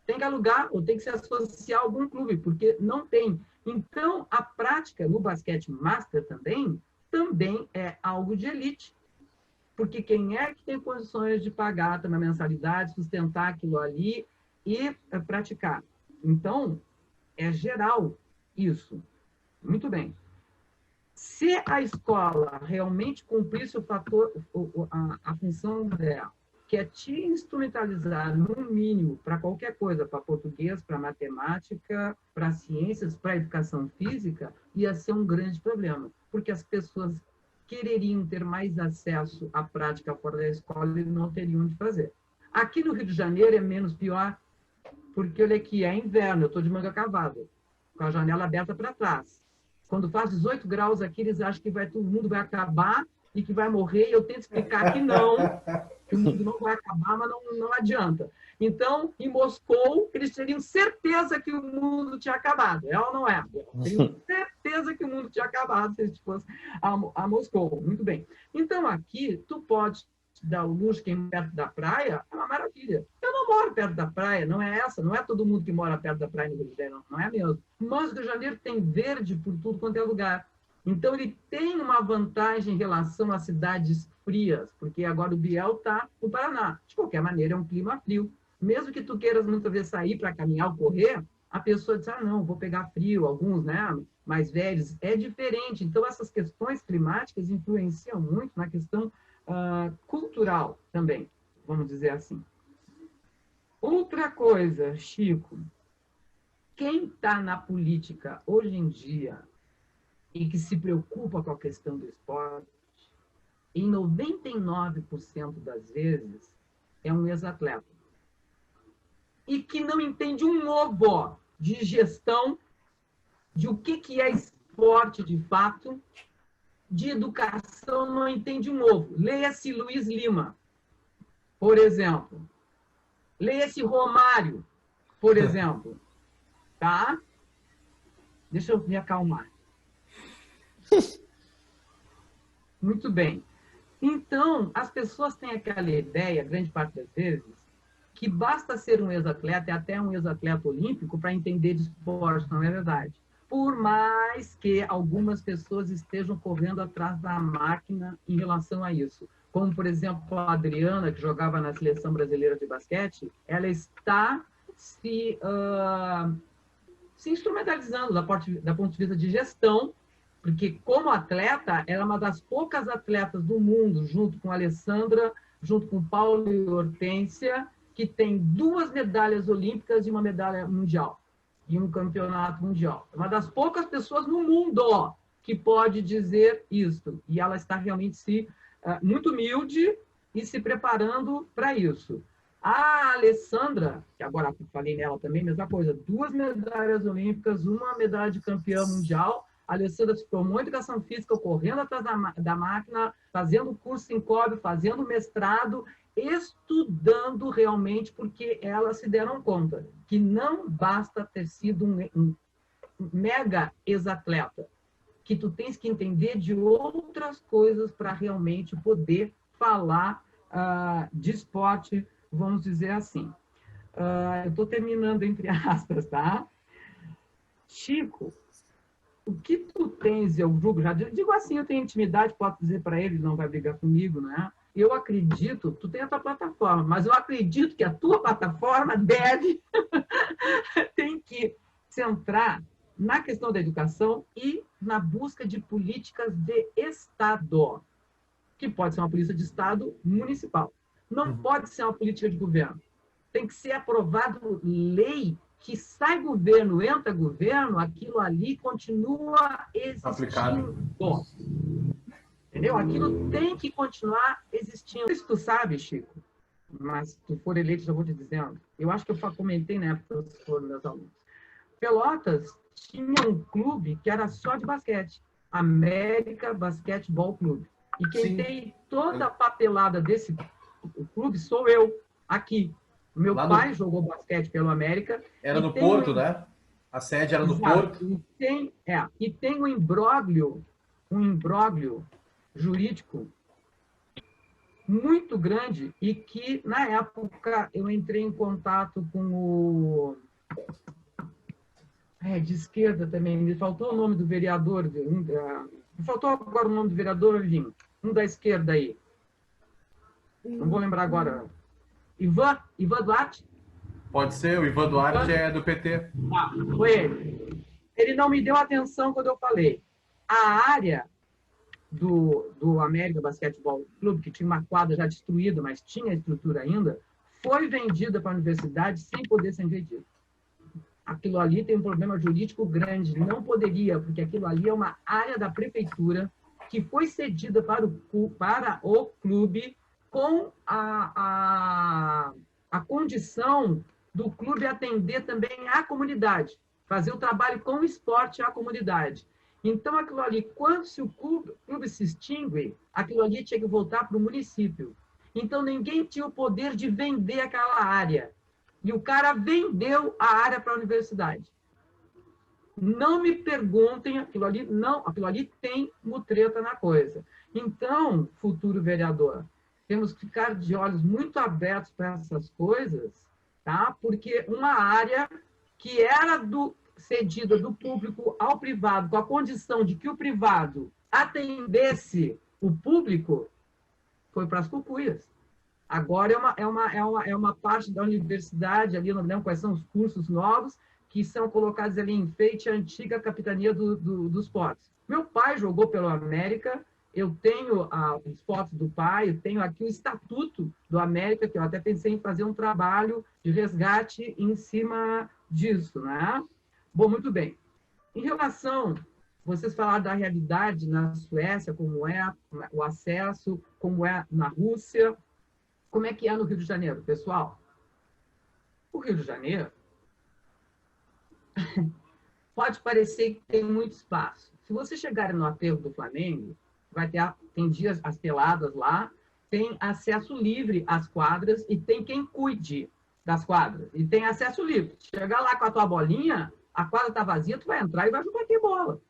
Tem que alugar ou tem que se associar a algum clube, porque não tem. Então, a prática no basquete master também é algo de elite. Porque quem é que tem condições de pagar também a mensalidade, sustentar aquilo ali e praticar? Então, é geral isso. Muito bem. Se a escola realmente cumprisse o fator, a função dela, que é te instrumentalizar, no mínimo, para qualquer coisa, para português, para matemática, para ciências, para educação física, ia ser um grande problema, porque as pessoas quereriam ter mais acesso à prática fora da escola e não teriam de fazer. Aqui no Rio de Janeiro é menos pior, porque, olha aqui, é inverno, eu estou de manga cavada, com a janela aberta para trás. Quando faz 18 graus aqui, eles acham que todo mundo vai acabar e que vai morrer, e eu tento explicar que não, que o mundo não vai acabar, mas não adianta. Então, em Moscou, eles teriam certeza que o mundo tinha acabado. É ou não é? Teriam certeza que o mundo tinha acabado se eles fossem a Moscou. Muito bem. Então, aqui, tu pode dar o luxo, quem perto da praia, é uma maravilha. Eu não moro perto da praia, não é essa, não é todo mundo que mora perto da praia no Rio de Janeiro, não é mesmo. Mas o Rio de Janeiro tem verde por tudo quanto é lugar. Então, ele tem uma vantagem em relação às cidades frias, porque agora o Biel está no Paraná. De qualquer maneira, é um clima frio. Mesmo que tu queiras muitas vezes sair para caminhar ou correr, a pessoa diz, não, vou pegar frio, alguns, né, mais velhos, é diferente. Então, essas questões climáticas influenciam muito na questão cultural também, vamos dizer assim. Outra coisa, Chico, quem está na política hoje em dia e que se preocupa com a questão do esporte, em 99% das vezes, é um ex-atleta. E que não entende um ovo de gestão, de o que é esporte de fato, de educação, não entende um ovo. Leia-se Luiz Lima, por exemplo. Leia-se Romário, por exemplo. Tá? Deixa eu me acalmar. Muito bem. Então, as pessoas têm aquela ideia, grande parte das vezes, que basta ser um ex-atleta, e até um ex-atleta olímpico, para entender de esporte, não é verdade. Por mais que algumas pessoas estejam correndo atrás da máquina em relação a isso. Como, por exemplo, a Adriana, que jogava na Seleção Brasileira de Basquete, ela está se instrumentalizando do ponto de vista de gestão, porque, como atleta, ela é uma das poucas atletas do mundo, junto com a Alessandra, junto com Paulo e Hortência, que tem 2 medalhas olímpicas e uma medalha mundial, e um campeonato mundial. É uma das poucas pessoas no mundo que pode dizer isso. E ela está realmente muito humilde e se preparando para isso. A Alessandra, que agora falei nela também, mesma coisa, 2 medalhas olímpicas, uma medalha de campeã mundial. A Alessandra se formou em educação física, correndo atrás da máquina, fazendo curso em COB, fazendo mestrado, estudando realmente, porque elas se deram conta que não basta ter sido um mega ex-atleta, que tu tens que entender de outras coisas para realmente poder falar de esporte, vamos dizer assim. Eu estou terminando entre aspas, tá? Chico, o que tu tens, eu julgo, já digo assim, eu tenho intimidade, posso dizer para ele, não vai brigar comigo, né? Eu acredito, tu tem a tua plataforma, mas eu acredito que a tua plataforma tem que centrar na questão da educação e na busca de políticas de Estado, que pode ser uma política de Estado municipal. Não pode ser uma política de governo. Tem que ser aprovado lei que sai governo, entra governo, aquilo ali continua existindo. Aplicado. Entendeu? Aquilo tem que continuar existindo. Isso tu sabe, Chico, mas se tu for eleito, já vou te dizendo. Eu acho que eu comentei na época que foram meus alunos. Pelotas tinha um clube que era só de basquete. América Basquetebol Clube. E quem tem toda a papelada desse clube sou eu, aqui. Meu pai jogou basquete pelo América. Era no Porto, né? A sede era no Porto. E tem um imbróglio jurídico muito grande e que, na época, eu entrei em contato com o... de esquerda também, me faltou o nome do vereador, me faltou agora o nome do vereador, um da esquerda aí. Não vou lembrar agora. Ivan Duarte? Pode ser, o Ivan Duarte é do PT. Foi ele. Ele não me deu atenção quando eu falei. a área do América Basquetebol Clube, que tinha uma quadra já destruída, mas tinha estrutura ainda, foi vendida para a universidade sem poder ser vendida. Aquilo ali tem um problema jurídico grande, não poderia, porque aquilo ali é uma área da prefeitura que foi cedida para o clube com a condição do clube atender também a comunidade, fazer o trabalho com o esporte à comunidade. Então, aquilo ali, se o clube se extingue, aquilo ali tinha que voltar para o município. Então, ninguém tinha o poder de vender aquela área. E o cara vendeu a área para a universidade. Não me perguntem, aquilo ali tem mutreta na coisa. Então, futuro vereador, temos que ficar de olhos muito abertos para essas coisas, tá? Porque uma área que era cedida do público ao privado, com a condição de que o privado atendesse o público, foi para as cucuias. Agora é uma parte da universidade, ali, não lembro quais são os cursos novos, que são colocados ali em enfeite à antiga capitania dos portos. Meu pai jogou pelo América, eu tenho os fotos do pai, eu tenho aqui o estatuto do América, que eu até pensei em fazer um trabalho de resgate em cima disso, né? Bom, muito bem. Em relação, vocês falaram da realidade na Suécia, como é o acesso, como é na Rússia, como é que é no Rio de Janeiro, pessoal? O Rio de Janeiro pode parecer que tem muito espaço. Se você chegar no aterro do Flamengo, tem dias as peladas lá, tem acesso livre às quadras e tem quem cuide das quadras. E tem acesso livre. Chegar lá com a tua bolinha, a quadra está vazia, tu vai entrar e vai jogar aqui bola.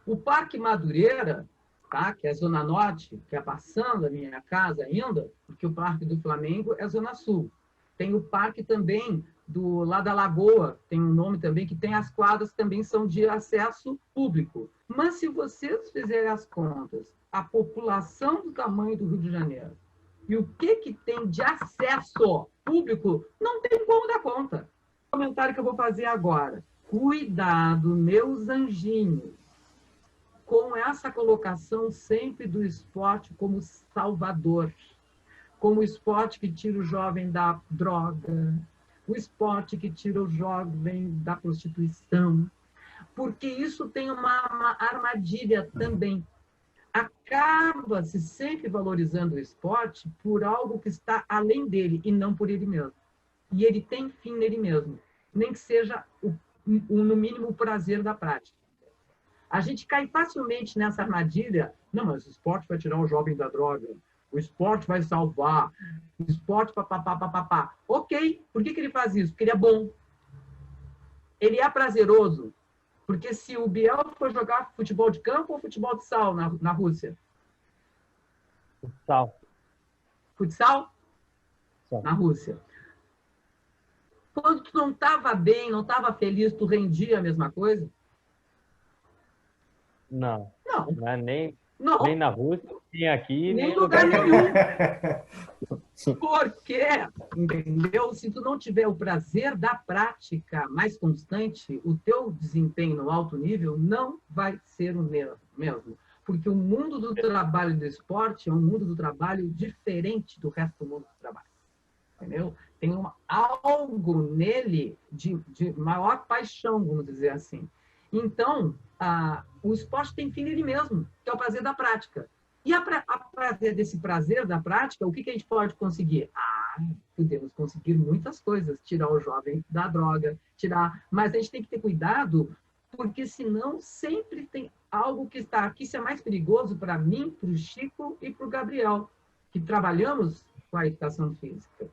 O Parque Madureira, tá? Que é a Zona Norte, que é passando a minha casa ainda, porque o Parque do Flamengo é Zona Sul. Tem o parque também lá da Lagoa, tem um nome também, que tem as quadras que também são de acesso público. Mas se vocês fizerem as contas, a população do tamanho do Rio de Janeiro e o que tem de acesso público, não tem como dar conta. O comentário que eu vou fazer agora. Cuidado, meus anjinhos, com essa colocação sempre do esporte como salvador, como o esporte que tira o jovem da droga, o esporte que tira o jovem da prostituição, porque isso tem uma armadilha também. Acaba-se sempre valorizando o esporte por algo que está além dele e não por ele mesmo. E ele tem fim nele mesmo, nem que seja, no mínimo, o prazer da prática. A gente cai facilmente nessa armadilha. Não, mas o esporte vai tirar o jovem da droga. O esporte vai salvar. O esporte papapá. Ok, por que ele faz isso? Porque ele é bom. Ele é prazeroso. Porque se o Biel for jogar futebol de campo ou futebol de sal na Rússia? Futsal. Futsal? Sim. Na Rússia. Quando tu não estava bem, não estava feliz, tu rendia a mesma coisa? Não. Não. Não é nem Não. na Rússia, nem aqui, Nem nem em lugar nenhum. Porque, entendeu? Se tu não tiver o prazer da prática mais constante, o teu desempenho no alto nível não vai ser o mesmo. Porque o mundo do trabalho do esporte é um mundo do trabalho diferente do resto do mundo do trabalho. Entendeu? Tem algo nele de maior paixão, vamos dizer assim. Então, o esporte tem fim nele mesmo, que é o prazer da prática. E a prazer desse prazer da prática, o que a gente pode conseguir? Podemos conseguir muitas coisas. Tirar o jovem da droga, mas a gente tem que ter cuidado, porque senão sempre tem algo que está aqui, isso é mais perigoso para mim, para o Chico e para o Gabriel, que trabalhamos com a educação física.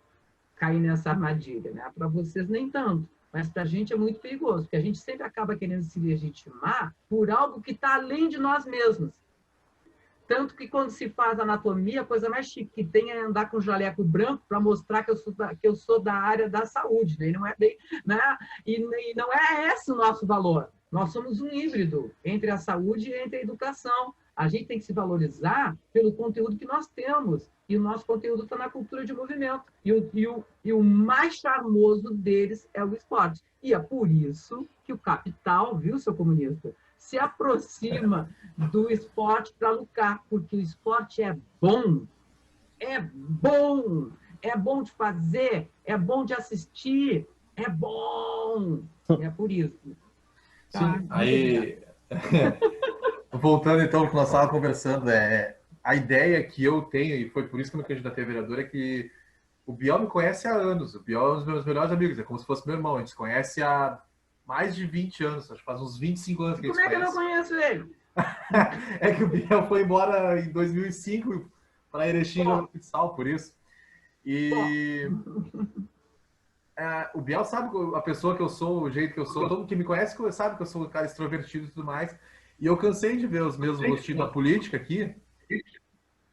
Cair nessa armadilha, né? Para vocês nem tanto. Mas para a gente é muito perigoso, porque a gente sempre acaba querendo se legitimar por algo que está além de nós mesmos. Tanto que quando se faz anatomia, a coisa mais chique que tem é andar com jaleco branco para mostrar que eu sou da área da saúde. Né? E não é bem, né? E não é esse o nosso valor. Nós somos um híbrido entre a saúde e entre a educação. A gente tem que se valorizar pelo conteúdo que nós temos. E o nosso conteúdo está na cultura de movimento. E o mais charmoso deles é o esporte. E é por isso que o capital, viu, seu comunista, se aproxima do esporte para lutar, porque o esporte é bom, é bom, é bom de fazer, é bom de assistir, é bom. É por isso. Sim, aí voltando então ao que nós estávamos conversando, a ideia que eu tenho, e foi por isso que eu me candidatei a vereador, é que o Biel me conhece há anos. O Biel é um dos meus melhores amigos, é como se fosse meu irmão. A gente se conhece há mais de 20 anos, acho que faz uns 25 anos que a gente se Como é que eu não conhece. conheço ele? É que o Biel foi embora em 2005 para Erechim jogar futsal, por isso. E o Biel sabe a pessoa que eu sou, o jeito que eu sou. Todo mundo que me conhece sabe que eu sou um cara extrovertido e tudo mais. E eu cansei de ver os mesmos rostinhos da política aqui.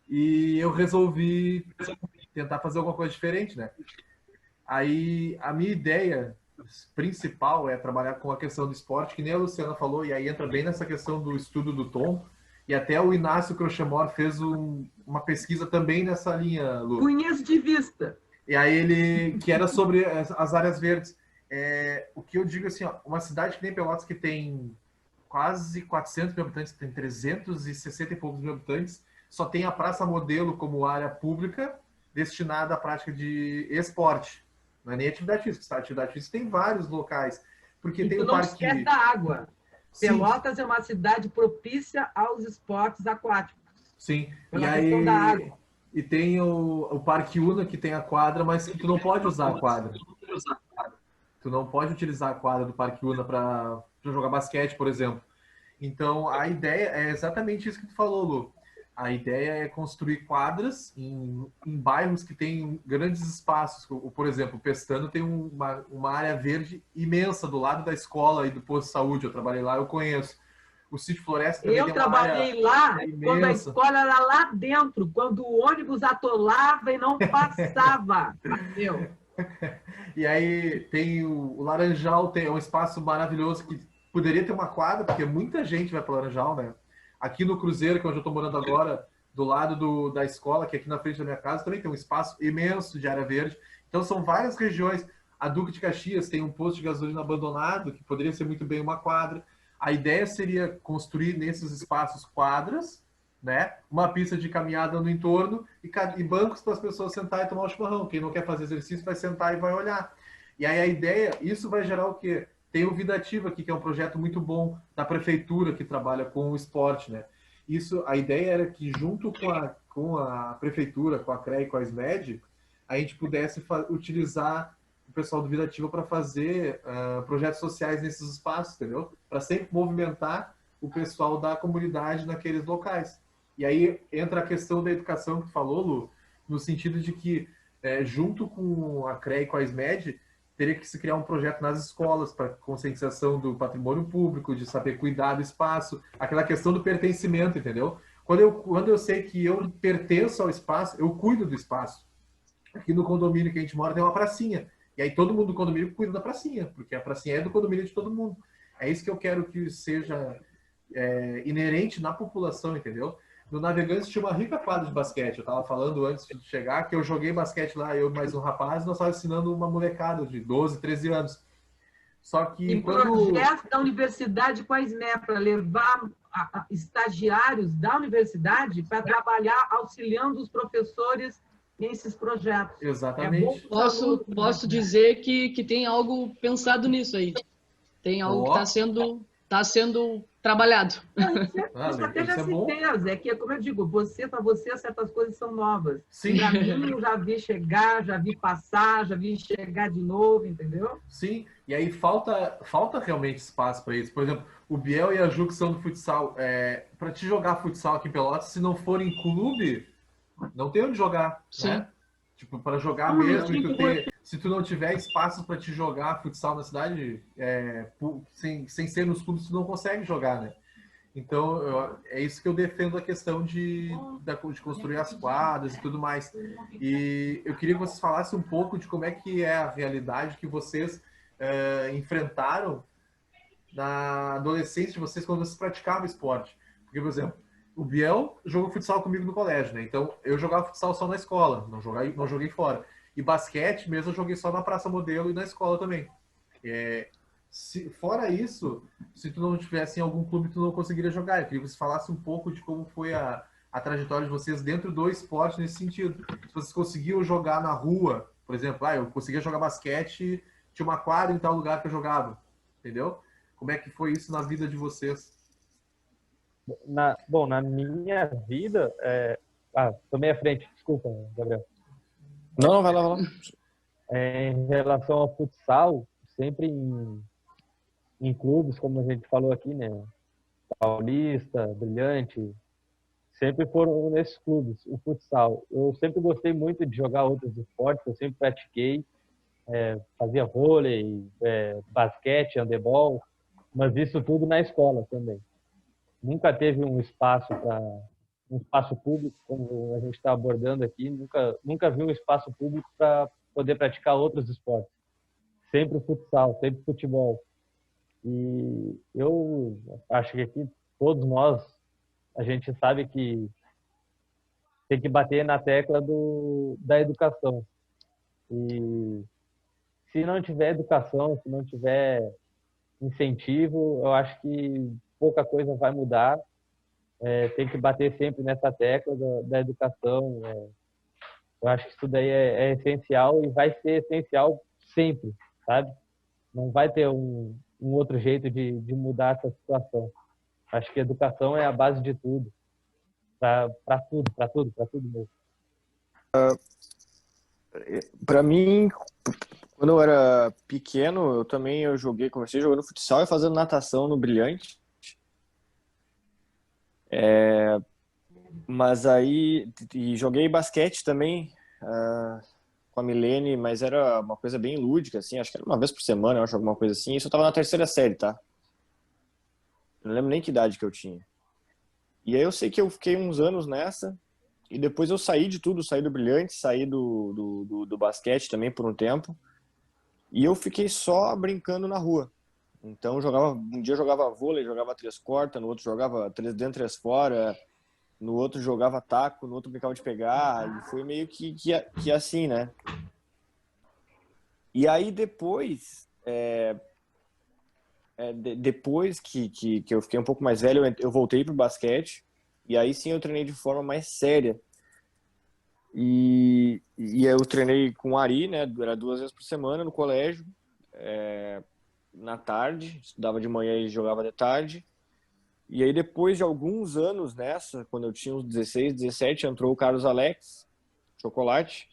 E eu resolvi tentar fazer alguma coisa diferente, né? Aí a minha ideia principal é trabalhar com a questão do esporte, que nem a Luciana falou, e aí entra bem nessa questão do estudo do Tom. E até o Inácio Crochemor fez uma pesquisa também nessa linha, Lu. Conheço de vista. E aí que era sobre as áreas verdes. O que eu digo assim, ó, uma cidade que nem Pelotas, que tem quase 400 mil habitantes, tem 360 e poucos mil habitantes, só tem a Praça Modelo como área pública destinada à prática de esporte. Não é nem atividade física. Atividade física tem vários locais. Porque E tem tu o não parque... esquece da água. Sim. Pelotas é uma cidade propícia aos esportes aquáticos. Sim. Pela E questão aí... da água. E tem o Parque Una, que tem a quadra, mas que tu não pode usar a quadra. Tu não pode utilizar a quadra do Parque Una para jogar basquete, por exemplo. Então, a ideia é exatamente isso que tu falou, Lu. A ideia é construir quadras em bairros que têm grandes espaços. Por exemplo, o Pestano tem uma área verde imensa do lado da escola e do posto de saúde. Eu trabalhei lá, eu conheço. O Sítio Floresta também tem uma área Eu trabalhei lá imensa. quando a escola era lá dentro, quando o ônibus atolava e não passava. Meu. E aí tem o Laranjal, é um espaço maravilhoso que poderia ter uma quadra, porque muita gente vai para o Laranjal, né? Aqui no Cruzeiro, que é onde eu estou morando agora, do lado da escola, que é aqui na frente da minha casa, também tem um espaço imenso de área verde. Então são várias regiões. A Duque de Caxias tem um posto de gasolina abandonado, que poderia ser muito bem uma quadra. A ideia seria construir nesses espaços quadras, né? Uma pista de caminhada no entorno e bancos para as pessoas sentar e tomar um chimarrão. Quem não quer fazer exercício vai sentar e vai olhar. E aí a ideia, isso vai gerar o quê? Tem o Vida Ativa aqui, que é um projeto muito bom da prefeitura que trabalha com o esporte, né? A ideia era que junto com a prefeitura, com a CREA e com a SMED, a gente pudesse utilizar o pessoal do Vida Ativa para fazer projetos sociais nesses espaços, entendeu? Para sempre movimentar o pessoal da comunidade naqueles locais. E aí entra a questão da educação que tu falou, Lu, no sentido de que, junto com a CREA e com a SMED, teria que se criar um projeto nas escolas para conscientização do patrimônio público, de saber cuidar do espaço, aquela questão do pertencimento, entendeu? Quando eu sei que eu pertenço ao espaço, eu cuido do espaço. Aqui no condomínio que a gente mora tem uma pracinha. E aí todo mundo do condomínio cuida da pracinha, porque a pracinha é do condomínio de todo mundo. É isso que eu quero que seja inerente na população, entendeu? No Navegantes tinha uma rica quadra de basquete. Eu estava falando antes de chegar que eu joguei basquete lá, eu mais um rapaz, nós estávamos ensinando uma molecada de 12, 13 anos. Só que E projeto da universidade com a SME para levar estagiários da universidade para trabalhar auxiliando os professores nesses projetos. Exatamente. Posso dizer que tem algo pensado nisso aí. Tem algo que está sendo trabalhado. Isso até já se fez. É que, como eu digo, para você certas coisas são novas. Sim. Para mim, eu já vi chegar, já vi passar, já vi chegar de novo, entendeu? Sim, e aí falta realmente espaço para isso. Por exemplo, o Biel e a Ju, que são do futsal, para te jogar futsal aqui em Pelotas, se não for em clube, não tem onde jogar, Sim. né? Tipo, para jogar mesmo, se tu não tiver espaços para te jogar futsal na cidade, sem ser nos clubes, tu não consegue jogar, né? Então, é isso que eu defendo a questão de construir as quadras e tudo mais. E eu queria que vocês falassem um pouco de como é que é a realidade que vocês enfrentaram na adolescência de vocês quando vocês praticavam esporte. Porque, por exemplo, o Biel jogou futsal comigo no colégio, né? Então, eu jogava futsal só na escola, não joguei fora. E basquete mesmo eu joguei só na Praça Modelo e na escola também. Fora isso, se tu não tivesse em algum clube, tu não conseguiria jogar. Eu queria que você falasse um pouco de como foi a trajetória de vocês dentro do esporte nesse sentido. Se vocês conseguiam jogar na rua, por exemplo, eu conseguia jogar basquete, tinha uma quadra em tal lugar que eu jogava, entendeu? Como é que foi isso na vida de vocês? Bom, na minha vida... tomei a frente, desculpa, Gabriel. Não, vai lá, vai lá. Em relação ao futsal, sempre em clubes, como a gente falou aqui, né? Paulista, Brilhante, sempre foram nesses clubes, o futsal. Eu sempre gostei muito de jogar outros esportes, eu sempre pratiquei, fazia vôlei, basquete, handebol, mas isso tudo na escola também. Nunca teve um espaço público, como a gente está abordando aqui, nunca vi um espaço público para poder praticar outros esportes. Sempre futsal, sempre futebol. E eu acho que aqui todos nós, a gente sabe que tem que bater na tecla da educação. E se não tiver educação, se não tiver incentivo, eu acho que pouca coisa vai mudar. Tem que bater sempre nessa tecla da educação. Eu acho que isso daí é essencial e vai ser essencial sempre, sabe? Não vai ter um outro jeito de mudar essa situação. Acho que a educação é a base de tudo, para tudo mesmo. Para mim, quando eu era pequeno, comecei jogando futsal e fazendo natação no Brilhante. Mas aí, e joguei basquete também com a Milene, mas era uma coisa bem lúdica, assim, acho que era uma vez por semana, eu acho, alguma coisa assim. Isso eu tava na 3ª série, tá? Não lembro nem que idade que eu tinha. E aí eu sei que eu fiquei uns anos nessa, e depois eu saí de tudo, saí do Brilhante, saí do basquete também por um tempo, e eu fiquei só brincando na rua. Então um dia eu jogava vôlei, jogava 3 corta, no outro jogava 3 dentro, 3 fora, no outro jogava taco, no outro brincava de pegar, e foi meio que assim, né? E aí depois, depois que eu fiquei um pouco mais velho, eu voltei pro basquete, e aí sim eu treinei de forma mais séria. E eu treinei com o Ari, né? Era 2 vezes por semana no colégio, na tarde, estudava de manhã e jogava de tarde. E aí depois de alguns anos nessa, quando eu tinha uns 16, 17, entrou o Carlos Alex, Chocolate,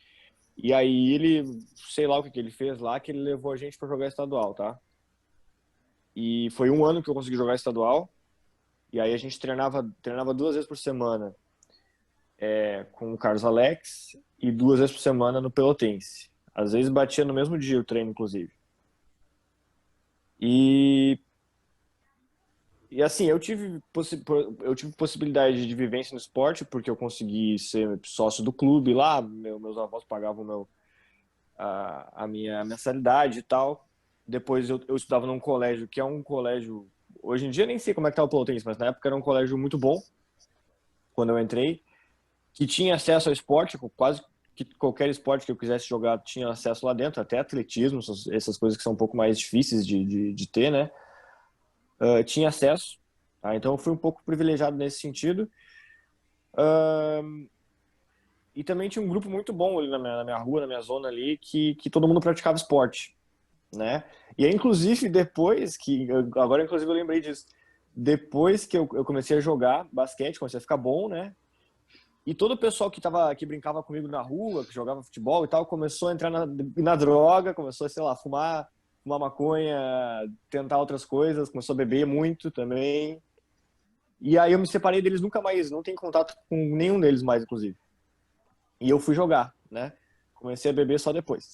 e aí ele, sei lá o que ele fez lá, que ele levou a gente para jogar estadual, tá? E foi um ano que eu consegui jogar estadual, e aí a gente treinava 2 vezes por semana com o Carlos Alex e 2 vezes por semana no Pelotense. Às vezes batia no mesmo dia o treino, inclusive. E assim, eu tive possibilidade de vivência no esporte, porque eu consegui ser sócio do clube lá, meus avós pagavam a minha mensalidade e tal. Depois eu estudava num colégio, que é um colégio... Hoje em dia nem sei como é que tá o Pelotense, mas na época era um colégio muito bom, quando eu entrei, que tinha acesso ao esporte, quase que qualquer esporte que eu quisesse jogar tinha acesso lá dentro, até atletismo, essas coisas que são um pouco mais difíceis de ter, né? Tinha acesso, tá? Então eu fui um pouco privilegiado nesse sentido. E também tinha um grupo muito bom ali na minha rua, na minha zona ali, que todo mundo praticava esporte, né? E aí, inclusive, agora inclusive eu lembrei disso, depois que eu comecei a jogar basquete, comecei a ficar bom, né? E todo o pessoal que brincava comigo na rua, que jogava futebol e tal, começou a entrar na droga, começou a, sei lá, fumar maconha, tentar outras coisas, começou a beber muito também. E aí eu me separei deles nunca mais, não tenho contato com nenhum deles mais, inclusive. E eu fui jogar, né? Comecei a beber só depois.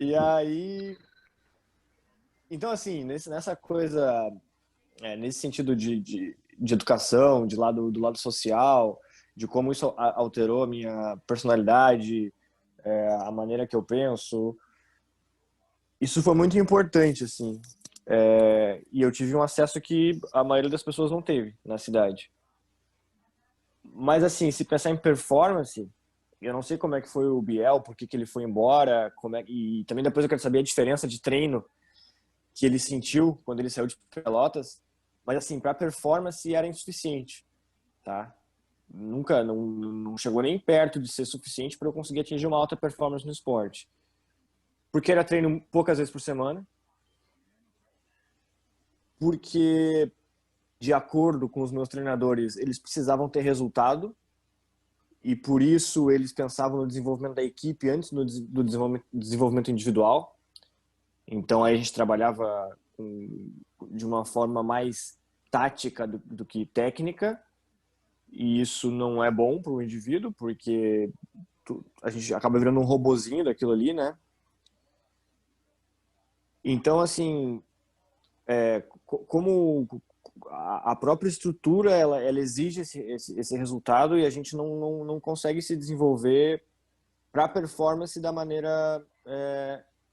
E aí... Então, assim, nessa coisa, nesse sentido de educação, do lado social, de como isso alterou a minha personalidade, a maneira que eu penso, isso foi muito importante, assim. E eu tive um acesso que a maioria das pessoas não teve na cidade. Mas, assim, se pensar em performance, eu não sei como é que foi o Biel, por que ele foi embora, e também depois eu quero saber a diferença de treino que ele sentiu quando ele saiu de Pelotas, mas assim, para performance era insuficiente, tá? Nunca, não chegou nem perto de ser suficiente para eu conseguir atingir uma alta performance no esporte. Porque era treino poucas vezes por semana, porque, de acordo com os meus treinadores, eles precisavam ter resultado, e por isso eles pensavam no desenvolvimento da equipe antes do desenvolvimento individual. Então aí a gente trabalhava de uma forma mais tática do que técnica, e isso não é bom para o indivíduo, porque a gente acaba virando um robozinho daquilo ali, né? Então, assim, como a própria estrutura ela exige esse resultado, e a gente não consegue se desenvolver para a performance da maneira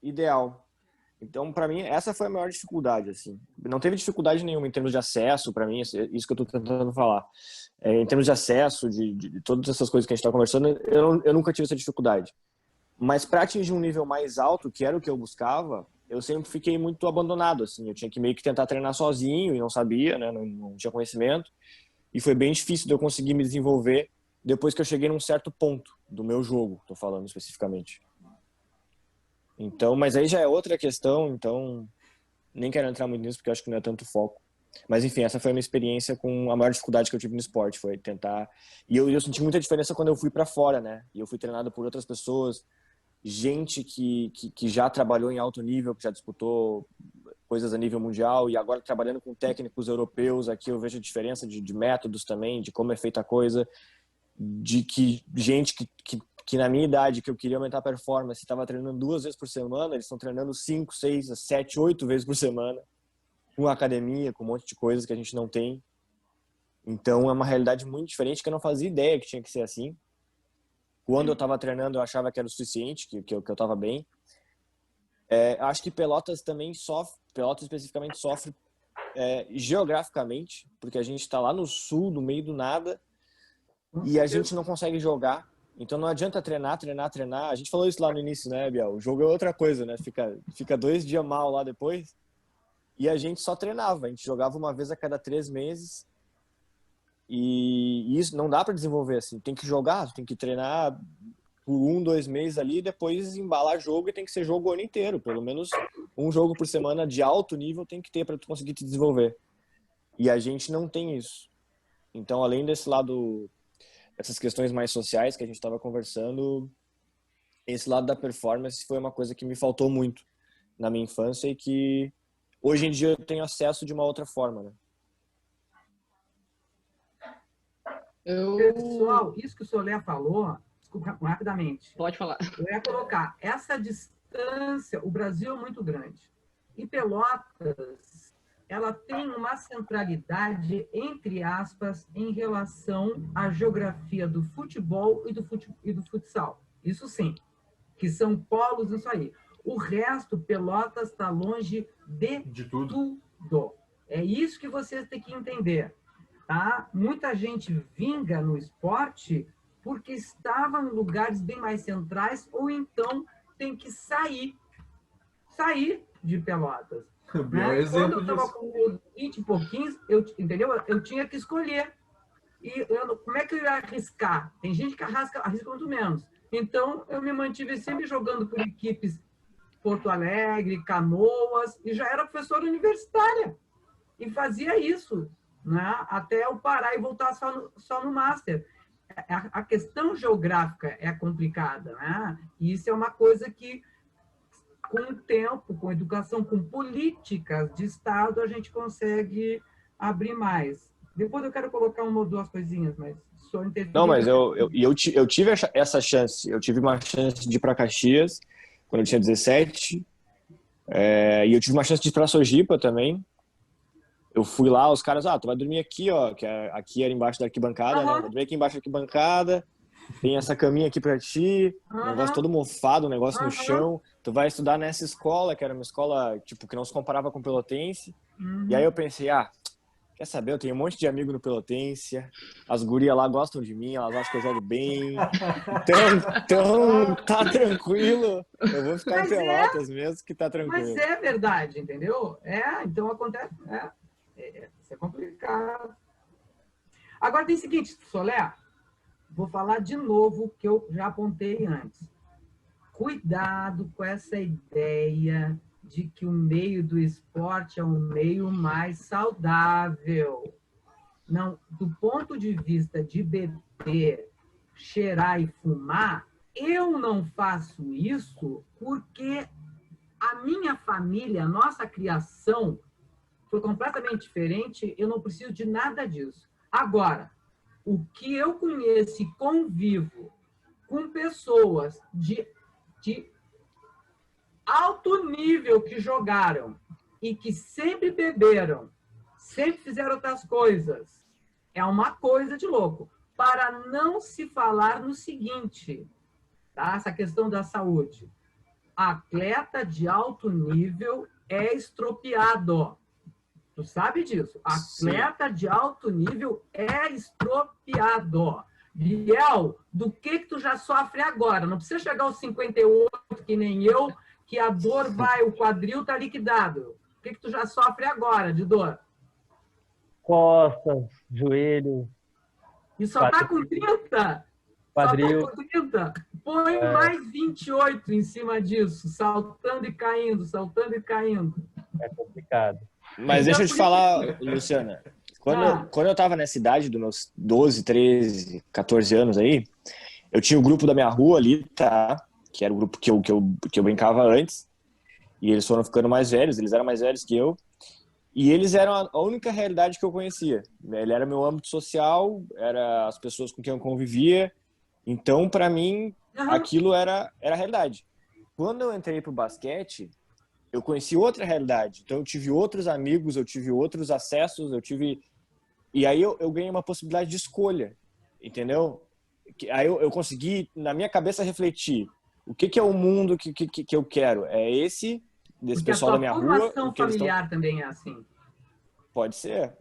ideal. Então, para mim, essa foi a maior dificuldade, assim. Não teve dificuldade nenhuma em termos de acesso, para mim, isso que eu estou tentando falar. Em termos de acesso, de todas essas coisas que a gente está conversando, eu nunca tive essa dificuldade. Mas para atingir um nível mais alto, que era o que eu buscava, eu sempre fiquei muito abandonado, assim. Eu tinha que meio que tentar treinar sozinho, e não sabia, né? Não tinha conhecimento. E foi bem difícil de eu conseguir me desenvolver depois que eu cheguei num certo ponto do meu jogo, estou falando especificamente. Então, mas aí já é outra questão, então nem quero entrar muito nisso porque eu acho que não é tanto foco. Mas enfim, essa foi a minha experiência com a maior dificuldade que eu tive no esporte, foi tentar... E eu senti muita diferença quando eu fui para fora, né? E eu fui treinado por outras pessoas, gente que já trabalhou em alto nível, que já disputou coisas a nível mundial, e agora trabalhando com técnicos europeus, aqui eu vejo a diferença de métodos também, de como é feita a coisa, de que gente que na minha idade, que eu queria aumentar a performance, estava treinando 2 vezes por semana, eles estão treinando 5, 6, 7, 8 vezes por semana, com academia, com um monte de coisas que a gente não tem. Então é uma realidade muito diferente, que eu não fazia ideia que tinha que ser assim. Quando eu estava treinando, eu achava que era o suficiente, que eu estava bem. Acho que Pelotas também sofre, Pelotas especificamente sofre geograficamente, porque a gente está lá no sul, no meio do nada, e a gente não consegue jogar. Então não adianta treinar. A gente falou isso lá no início, né, Biel? O jogo é outra coisa, né? Fica 2 dias mal lá depois. E a gente só treinava. A gente jogava uma vez a cada 3 meses. E isso não dá para desenvolver assim. Tem que jogar, tem que treinar por 1, 2 meses ali, depois embalar jogo, e tem que ser jogo o ano inteiro. Pelo menos um jogo por semana de alto nível tem que ter para tu conseguir te desenvolver. E a gente não tem isso. Então, além desse lado... essas questões mais sociais que a gente estava conversando, esse lado da performance foi uma coisa que me faltou muito na minha infância, e que hoje em dia eu tenho acesso de uma outra forma, né? Pessoal, isso que o Solé falou, desculpa, rapidamente. Pode falar. Eu ia colocar, essa distância, o Brasil é muito grande. E Pelotas, ela tem uma centralidade, entre aspas, em relação à geografia do futebol e do futsal. Isso sim, que são polos, isso aí. O resto, Pelotas está longe de tudo. É isso que vocês têm que entender. Tá? Muita gente vinga no esporte porque estava em lugares bem mais centrais, ou então tem que sair de Pelotas. Né? Quando eu estava com 20 e pouquinhos, entendeu? Eu tinha que escolher. E como é que eu ia arriscar? Tem gente que arrisca muito menos. Então, eu me mantive sempre jogando por equipes Porto Alegre, Canoas, e já era professora universitária. E fazia isso, né? Até eu parar e voltar só no Master. A questão geográfica é complicada, né? E isso é uma coisa que, com o tempo, com educação, com políticas de Estado, a gente consegue abrir mais. Depois eu quero colocar 1 ou 2 coisinhas, mas só entender. Não, mas eu tive essa chance. Eu tive uma chance de ir para Caxias quando eu tinha 17. E eu tive uma chance de ir para Sojipa também. Eu fui lá, os caras, tu vai dormir aqui, ó, que aqui era embaixo da arquibancada, né? Vai dormir aqui embaixo da arquibancada, tem essa caminha aqui pra ti, um negócio todo mofado, um negócio no chão. Tu vai estudar nessa escola, que era uma escola, tipo, que não se comparava com Pelotense. E aí eu pensei, Quer saber? Eu tenho um monte de amigo no Pelotência. As gurias lá gostam de mim, elas acham que eu jogo bem. Então tá tranquilo. Eu vou ficar em Pelotas mesmo, que tá tranquilo. Mas é verdade, entendeu? Então acontece. Isso é complicado. Agora tem o seguinte, Solé, vou falar de novo o que eu já apontei antes. Cuidado com essa ideia de que o meio do esporte é um meio mais saudável. Não, do ponto de vista de beber, cheirar e fumar, eu não faço isso porque a minha família, a nossa criação foi completamente diferente, eu não preciso de nada disso. Agora, o que eu conheço e convivo com pessoas de alto nível que jogaram e que sempre beberam, sempre fizeram outras coisas, é uma coisa de louco. Para não se falar no seguinte, tá? Essa questão da saúde. Atleta de alto nível é estropiado. Tu sabe disso? Atleta de alto nível é estropiado. Biel, do que tu já sofre agora? Não precisa chegar aos 58, que nem eu, que a dor vai, o quadril tá liquidado. O que tu já sofre agora de dor? Costas, joelho. E só tá com 30? Quadril. Só tá com 30? Põe mais 28 em cima disso, saltando e caindo, saltando e caindo. É complicado. Mas deixa eu te falar, Luciana. Quando eu tava nessa idade, dos meus 12, 13, 14 anos aí, eu tinha o grupo da minha rua ali, tá? Que era o grupo que eu brincava antes. E eles foram ficando mais velhos, eles eram mais velhos que eu. E eles eram a única realidade que eu conhecia. Ele era meu âmbito social, era as pessoas com quem eu convivia. Então, para mim, aquilo era a realidade. Quando eu entrei pro basquete, eu conheci outra realidade. Então, eu tive outros amigos, eu tive outros acessos, E aí eu ganhei uma possibilidade de escolha, entendeu? Aí eu consegui, na minha cabeça, refletir. O que é o mundo que eu quero? É esse, desse Porque pessoal da minha rua? a formação familiar também é assim. Pode ser.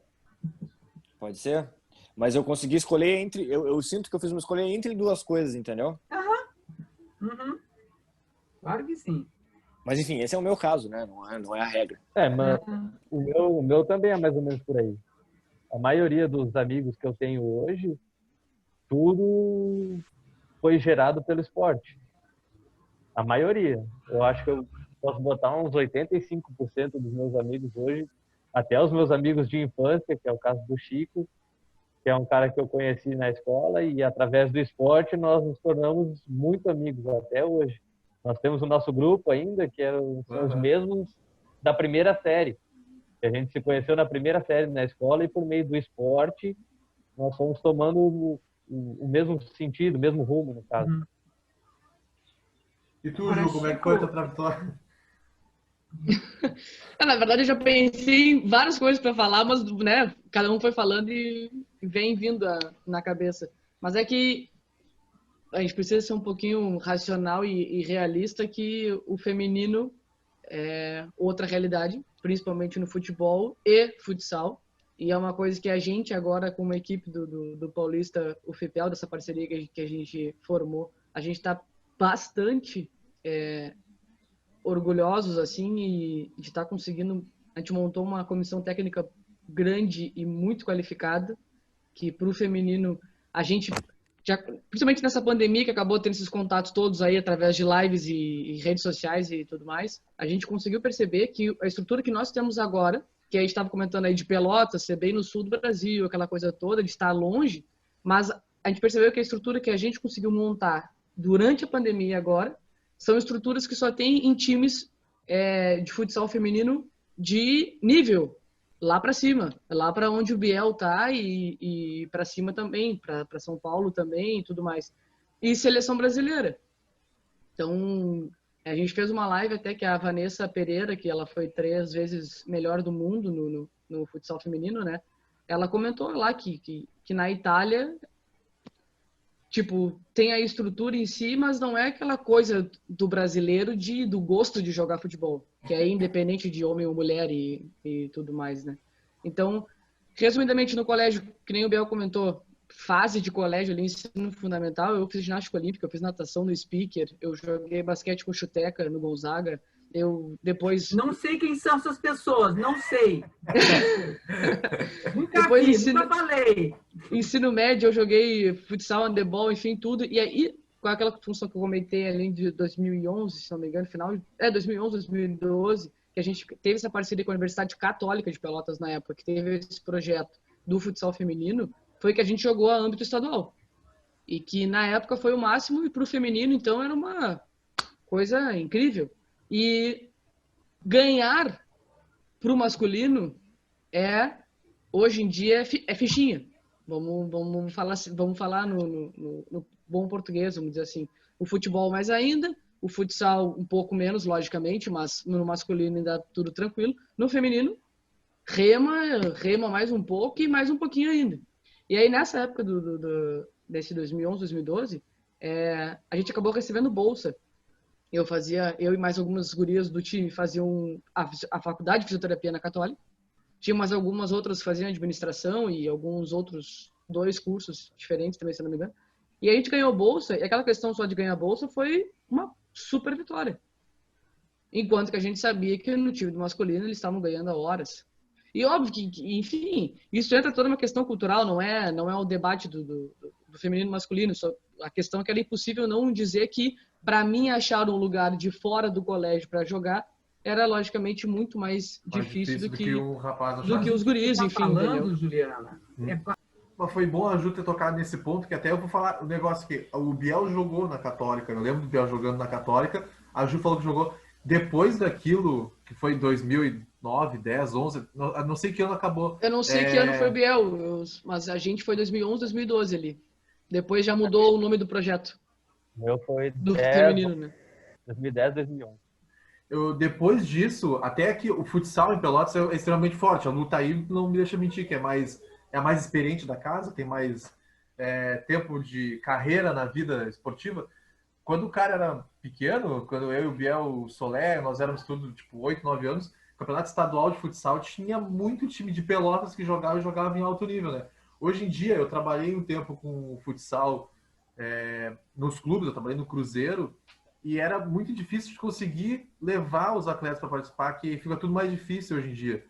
Pode ser. Mas eu consegui escolher entre... Eu sinto que eu fiz uma escolha entre duas coisas, entendeu? Uhum. Claro que sim. Mas, enfim, esse é o meu caso, né? Não é a regra. Mas o meu também é mais ou menos por aí. A maioria dos amigos que eu tenho hoje, tudo foi gerado pelo esporte. A maioria. Eu acho que eu posso botar uns 85% dos meus amigos hoje, até os meus amigos de infância, que é o caso do Chico, que é um cara que eu conheci na escola, e através do esporte nós nos tornamos muito amigos até hoje. Nós temos o nosso grupo ainda, que são os mesmos da primeira série. A gente se conheceu na primeira série na escola e por meio do esporte nós fomos tomando o mesmo sentido, o mesmo rumo, no caso. E tu, Ju, como é que foi a tua trajetória? Na verdade, eu já pensei em várias coisas para falar, mas né, cada um foi falando e vem vindo na cabeça. Mas é que a gente precisa ser um pouquinho racional e realista, que o feminino é outra realidade, principalmente no futebol e futsal. E é uma coisa que a gente agora, como equipe do Paulista, o FIPEL, dessa parceria que a gente formou, a gente está bastante orgulhosos assim e de estar conseguindo. A gente montou uma comissão técnica grande e muito qualificada, que para o feminino a gente já, principalmente nessa pandemia que acabou tendo esses contatos todos aí através de lives e redes sociais e tudo mais, a gente conseguiu perceber que a estrutura que nós temos agora, que a gente estava comentando aí de Pelotas, ser bem no sul do Brasil, aquela coisa toda, de estar longe, mas a gente percebeu que a estrutura que a gente conseguiu montar durante a pandemia agora são estruturas que só tem em times de futsal feminino de nível, lá para cima, lá para onde o Biel tá e para cima também, para São Paulo também e tudo mais. E seleção brasileira. Então, a gente fez uma live até que a Vanessa Pereira, que ela foi 3 vezes melhor do mundo no futsal feminino, né? Ela comentou lá que na Itália, tipo, tem a estrutura em si, mas não é aquela coisa do brasileiro do gosto de jogar futebol, que é independente de homem ou mulher e tudo mais, né? Então, Resumidamente, no colégio, que nem o Biel comentou, fase de colégio ali, ensino fundamental, eu fiz ginástica olímpica, eu fiz natação no Speaker, eu joguei basquete com chuteca no Gonzaga, eu depois... Não sei quem são essas pessoas, não sei. Nunca Depois vi, ensino- nunca falei. Ensino médio, eu joguei futsal, handebol, enfim, tudo. E aí, com aquela função que eu comentei ali de 2011, se não me engano, final... 2011, 2012, que a gente teve essa parceria com a Universidade Católica de Pelotas na época, que teve esse projeto do futsal feminino, foi que a gente jogou a âmbito estadual. E que na época foi o máximo, e para o feminino, então, era uma coisa incrível. E ganhar para o masculino hoje em dia, é fichinha. Vamos falar no bom português, vamos dizer assim. O futebol mais ainda, o futsal um pouco menos, logicamente, mas no masculino ainda tudo tranquilo. No feminino, rema mais um pouco e mais um pouquinho ainda. E aí, nessa época desse 2011, 2012, a gente acabou recebendo bolsa. Eu e mais algumas gurias do time faziam a faculdade de fisioterapia na Católica. Tinha mais algumas outras que faziam administração e alguns outros 2 cursos diferentes também, se não me engano. E a gente ganhou bolsa, e aquela questão só de ganhar bolsa foi uma super vitória. Enquanto que a gente sabia que no time do masculino eles estavam ganhando a horas. E óbvio que, enfim, isso entra toda uma questão cultural, não é o debate do feminino e masculino. Só a questão é que era impossível não dizer que, para mim, achar um lugar de fora do colégio para jogar era, logicamente, muito mais difícil do que um rapaz do que os guris, Tá enfim, falando, entendeu? Juliana, Mas foi bom a Ju ter tocado nesse ponto, que até eu vou falar o negócio que o Biel jogou na Católica, eu lembro do Biel jogando na Católica, a Ju falou que jogou depois daquilo, que foi 2009, 10, 11, não sei que ano acabou. Eu não sei que ano foi o Biel, mas a gente foi 2011, 2012 ali. Depois já mudou o nome do projeto. O meu foi Do feminino, né? 2010, 2011. Depois disso, até que o futsal em Pelotas é extremamente forte. A luta aí não me deixa mentir, que é a mais experiente da casa, tem mais tempo de carreira na vida esportiva. Quando o cara era pequeno, quando eu e o Biel, o Solé, nós éramos tudo tipo 8, 9 anos, o campeonato estadual de futsal tinha muito time de Pelotas que jogava em alto nível, né? Hoje em dia, eu trabalhei um tempo com o futsal nos clubes, eu trabalhei no Cruzeiro, e era muito difícil de conseguir levar os atletas para participar, que fica tudo mais difícil hoje em dia.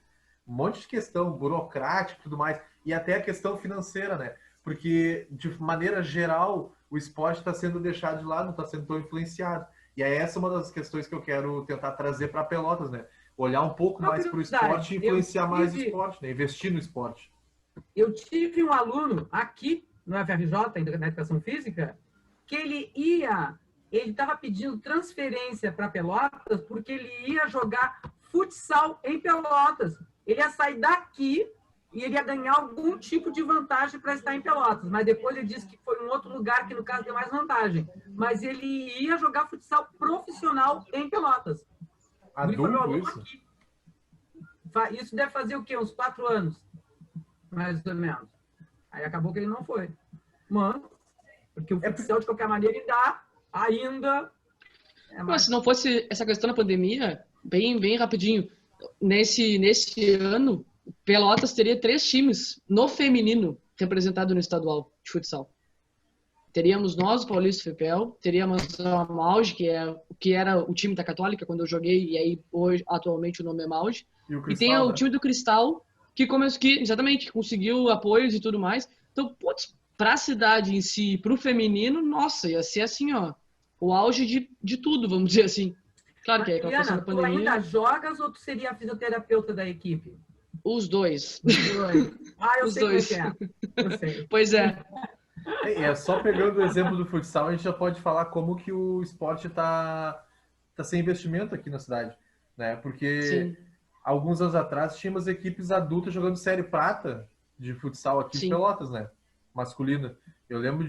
Um monte de questão burocrática e tudo mais, e até a questão financeira, né? Porque, de maneira geral, o esporte está sendo deixado de lado, não está sendo tão influenciado. E é essa uma das questões que eu quero tentar trazer para Pelotas, né? Olhar um pouco mais para o esporte e influenciar mais o esporte, né? Investir no esporte. Eu tive um aluno aqui no FRJ, na Educação Física, que ele estava pedindo transferência para Pelotas porque ele ia jogar futsal em Pelotas. Ele ia sair daqui e ele ia ganhar algum tipo de vantagem para estar em Pelotas. Mas depois ele disse que foi um outro lugar que, no caso, deu mais vantagem. Mas ele ia jogar futsal profissional em Pelotas. Adulto isso? Aqui. Isso deve fazer o quê? Uns 4 anos, mais ou menos. Aí acabou que ele não foi. Mas, porque o futsal, de qualquer maneira, ainda... Mas se não fosse essa questão da pandemia, bem rapidinho, nesse ano, Pelotas teria 3 times no feminino representado no estadual de futsal. Teríamos nós, o Paulista Fepel, teríamos a Mauge, que era o time da Católica quando eu joguei, e aí hoje, atualmente o nome é Mauge. E tem o time do Cristal, que exatamente conseguiu apoios e tudo mais. Então, putz, para a cidade em si, para o feminino, nossa, ia ser assim, ó, o auge de tudo, vamos dizer assim. Claro que é aquela questão da pandemia. Tu ainda jogas ou tu seria a fisioterapeuta da equipe? Os dois. Eu Os sei dois. que é. Eu sei. Pois é. Só pegando o exemplo do futsal, a gente já pode falar como que o esporte está sem investimento aqui na cidade, né? Porque Sim. alguns anos atrás tínhamos equipes adultas jogando série prata de futsal aqui em Pelotas, né? Masculina. Eu lembro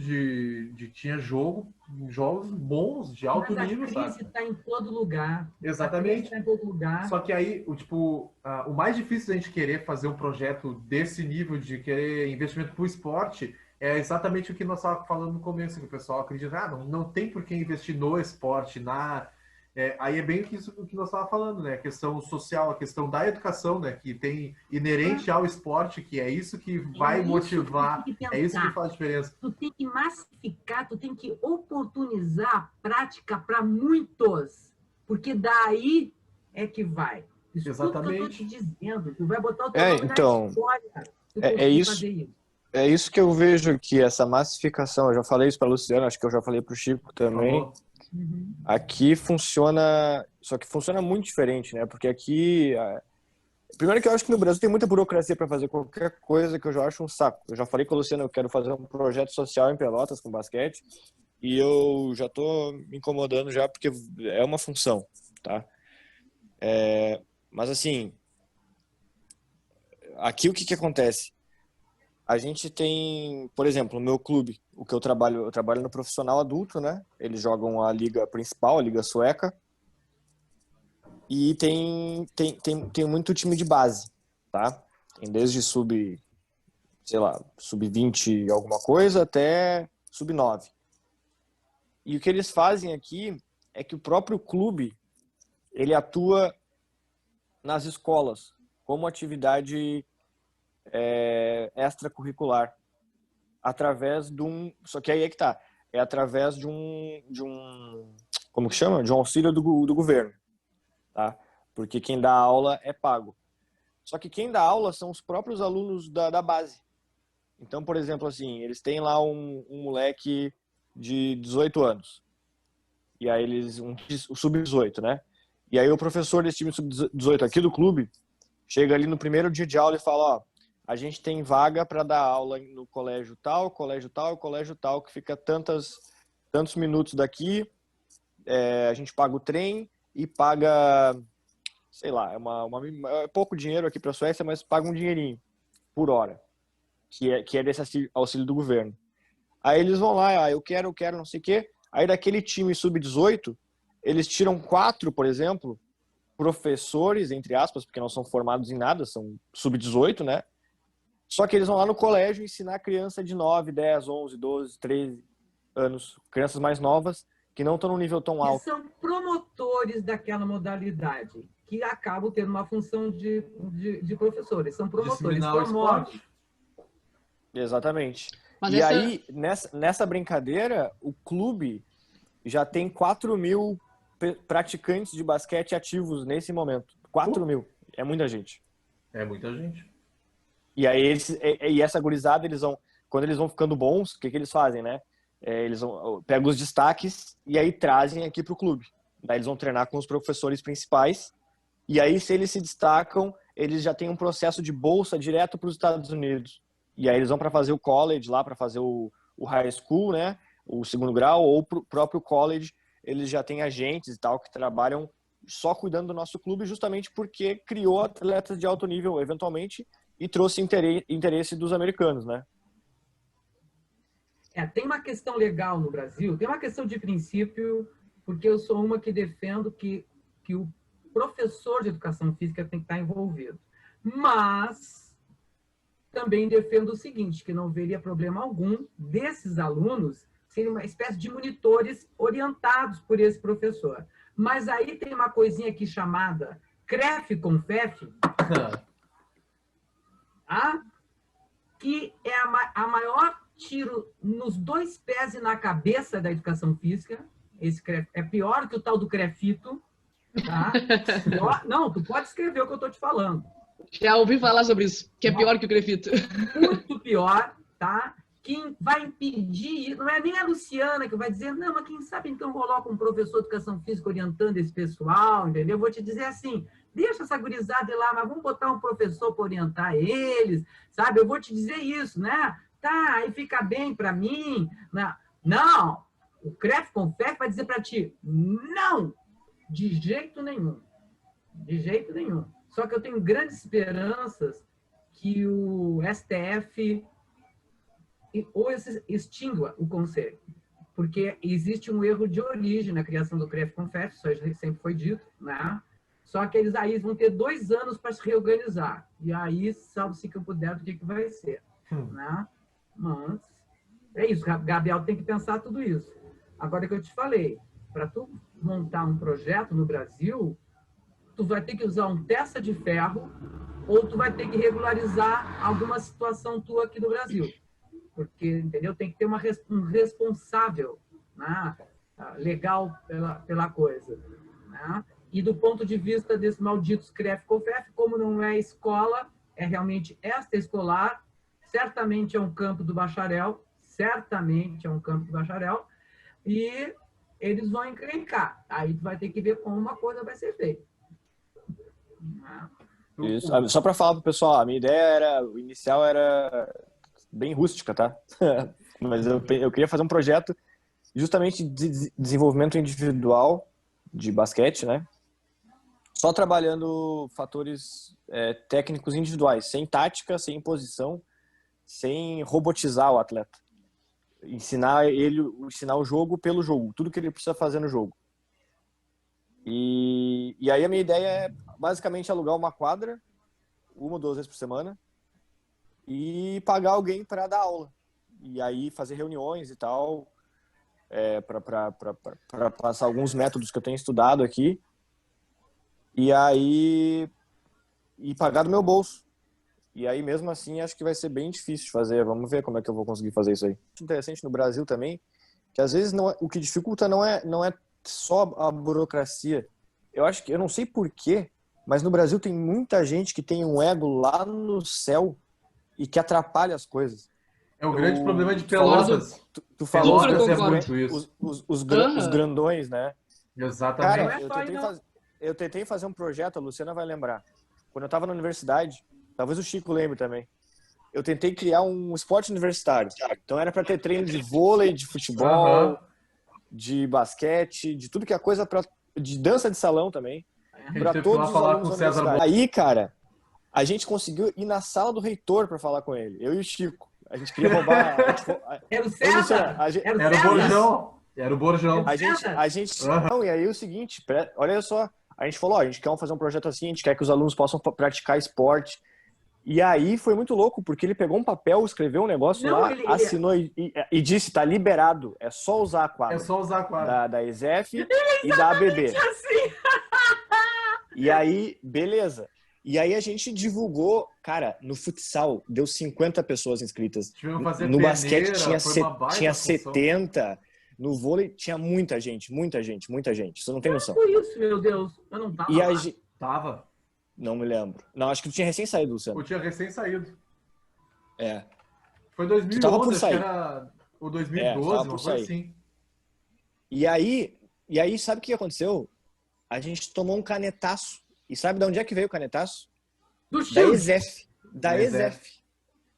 tinha jogos bons, de alto nível, sabe? A crise está em todo lugar. Exatamente. Tá em todo lugar. Só que aí, o mais difícil da gente querer fazer um projeto desse nível, de querer investimento para o esporte, é exatamente o que nós estávamos falando no começo, que o pessoal acredita, não tem por que investir no esporte, Aí é bem isso que nós estávamos falando, né? A questão social, a questão da educação, né? Que tem inerente ao esporte, que é isso que vai motivar, é isso que faz diferença. Tu tem que massificar, tu tem que oportunizar a prática para muitos, porque daí é que vai. Isso Exatamente. tudo que eu estou te dizendo, tu vai botar o teu nome então, na história. É isso que eu vejo aqui, essa massificação. Eu já falei isso para a Luciana, acho que eu já falei para o Chico também. Uhum. Aqui funciona, só que funciona muito diferente, né? Porque aqui, primeiro que eu acho que no Brasil tem muita burocracia para fazer qualquer coisa, que eu já acho um saco. Eu já falei com a Luciana, eu quero fazer um projeto social em Pelotas com basquete, e eu já tô me incomodando já porque é uma função, tá? Mas assim, aqui o que acontece? A gente tem, por exemplo, o meu clube, o que eu trabalho no profissional adulto, né? Eles jogam a liga principal, a liga sueca, e tem muito time de base, tá? Tem desde sub-20 alguma coisa até sub-9. E o que eles fazem aqui é que o próprio clube, ele atua nas escolas como atividade extracurricular, através de um, só que aí é que tá, é através de um como que chama? De um auxílio do governo, tá? Porque quem dá aula é pago. Só que quem dá aula são os próprios alunos da base. Então, por exemplo, assim, eles têm lá um moleque de 18 anos. E aí o sub-18, né? E aí o professor desse time sub-18 aqui do clube chega ali no primeiro dia de aula e fala, ó, a gente tem vaga para dar aula no colégio tal, que fica tantos minutos daqui, a gente paga o trem e paga, sei lá, é pouco dinheiro aqui para a Suécia, mas paga um dinheirinho por hora, que é desse auxílio do governo. Aí eles vão lá, eu quero, não sei o quê. Aí daquele time sub-18, eles tiram 4, por exemplo, professores, entre aspas, porque não são formados em nada, são sub-18, né? Só que eles vão lá no colégio ensinar criança de 9, 10, 11, 12, 13 anos, crianças mais novas, que não estão num nível tão alto. Que são promotores daquela modalidade, que acabam tendo uma função de professores. São promotores, promovem. Exatamente. Mas e aí, nessa brincadeira, o clube já tem 4.000 praticantes de basquete ativos nesse momento. 4.000. É muita gente. É muita gente. E aí, essa gurizada, quando eles vão ficando bons, o que eles fazem, né? Eles pegam os destaques e aí trazem aqui para o clube. Daí eles vão treinar com os professores principais. E aí, se eles se destacam, eles já têm um processo de bolsa direto para os Estados Unidos. E aí eles vão para fazer o college lá, para fazer o high school, né? O segundo grau, ou pro próprio college, eles já têm agentes e tal que trabalham só cuidando do nosso clube, justamente porque criou atletas de alto nível, eventualmente, e trouxe interesse dos americanos, né? Tem uma questão legal no Brasil, tem uma questão de princípio, porque eu sou uma que defendo que o professor de educação física tem que estar envolvido. Mas também defendo o seguinte, que não veria problema algum desses alunos serem uma espécie de monitores orientados por esse professor. Mas aí tem uma coisinha aqui chamada CREF-CONFEF, que é a maior tiro nos 2 pés e na cabeça da educação física. Esse CREF é pior que o tal do CREFITO. Tá? Não, tu pode escrever o que eu estou te falando. Já ouvi falar sobre isso, que é pior que o CREFITO. Muito pior, tá? Quem vai impedir, não é nem a Luciana que vai dizer, não, mas quem sabe então coloca um professor de educação física orientando esse pessoal, entendeu? Eu vou te dizer assim, deixa essa gurizada lá, mas vamos botar um professor para orientar eles, sabe? Eu vou te dizer isso, né? Tá, aí fica bem para mim. Não, o CREF-CONFEF vai dizer para ti, não, de jeito nenhum. De jeito nenhum. Só que eu tenho grandes esperanças que o STF ou extingua o conselho, porque existe um erro de origem na criação do CREF-CONFEF, isso sempre foi dito, né? Só que eles aí vão ter 2 anos para se reorganizar, e aí, salve-se que eu puder, do que vai ser, né? Mas é isso, Gabriel tem que pensar tudo isso. Agora que eu te falei, para tu montar um projeto no Brasil, tu vai ter que usar um testa de ferro ou tu vai ter que regularizar alguma situação tua aqui no Brasil. Porque, entendeu? Tem que ter um responsável, né, legal pela coisa. Né? E do ponto de vista desses malditos CREF-COFEF, como não é escola, é realmente extraescolar, certamente é um campo do bacharel, e eles vão encrencar. Aí tu vai ter que ver como uma coisa vai ser feita. Isso. Só para falar pro pessoal, a minha ideia inicial era bem rústica, tá? Mas eu queria fazer um projeto justamente de desenvolvimento individual de basquete, né? Só trabalhando fatores técnicos individuais, sem tática, sem imposição, sem robotizar o atleta. Ensinar o jogo pelo jogo, tudo que ele precisa fazer no jogo. E aí a minha ideia é basicamente alugar uma quadra, 1 ou 2 vezes por semana, e pagar alguém para dar aula. E aí fazer reuniões e tal, para passar alguns métodos que eu tenho estudado aqui. E aí pagar do meu bolso. E aí mesmo assim acho que vai ser bem difícil de fazer. Vamos ver como é que eu vou conseguir fazer isso aí. Interessante no Brasil também, que às vezes o que dificulta não é só a burocracia. Eu não sei porquê, mas no Brasil tem muita gente que tem um ego lá no céu e que atrapalha as coisas. É o grande problema de Pelotas. Tu falou os grandões, né? Exatamente. Cara, eu tentei fazer um projeto, a Luciana vai lembrar. Quando eu estava na universidade, talvez o Chico lembre também. Eu tentei criar um esporte universitário. Então era para ter treino de vôlei, de futebol, de basquete, de tudo que é coisa de dança de salão também. Para todos os alunos da universidade. Aí, cara, a gente conseguiu ir na sala do reitor para falar com ele. Eu e o Chico. A gente queria roubar... Era o César? Era o Borjão. Era o Borjão. Não, e aí o seguinte, olha só. A gente falou, a gente quer fazer um projeto assim, a gente quer que os alunos possam praticar esporte. E aí foi muito louco, porque ele pegou um papel, escreveu um negócio assinou e disse, tá liberado, é só usar a quadra. É só usar a quadra. Da ESEF e da ABB. Assim. E aí, beleza. E aí a gente divulgou, cara, no futsal deu 50 pessoas inscritas. No basquete tinha 70. No vôlei tinha muita gente. Você não tem noção. Foi isso, meu Deus. Eu não tava lá. Tava. Não me lembro. Não, acho que tu tinha recém saído, Luciano. Eu tinha recém saído. É. Foi 2011, acho que era o 2012, uma coisa assim. E aí, sabe o que aconteceu? A gente tomou um canetaço. E sabe de onde é que veio o canetaço? Da ESEF. Da ESEF.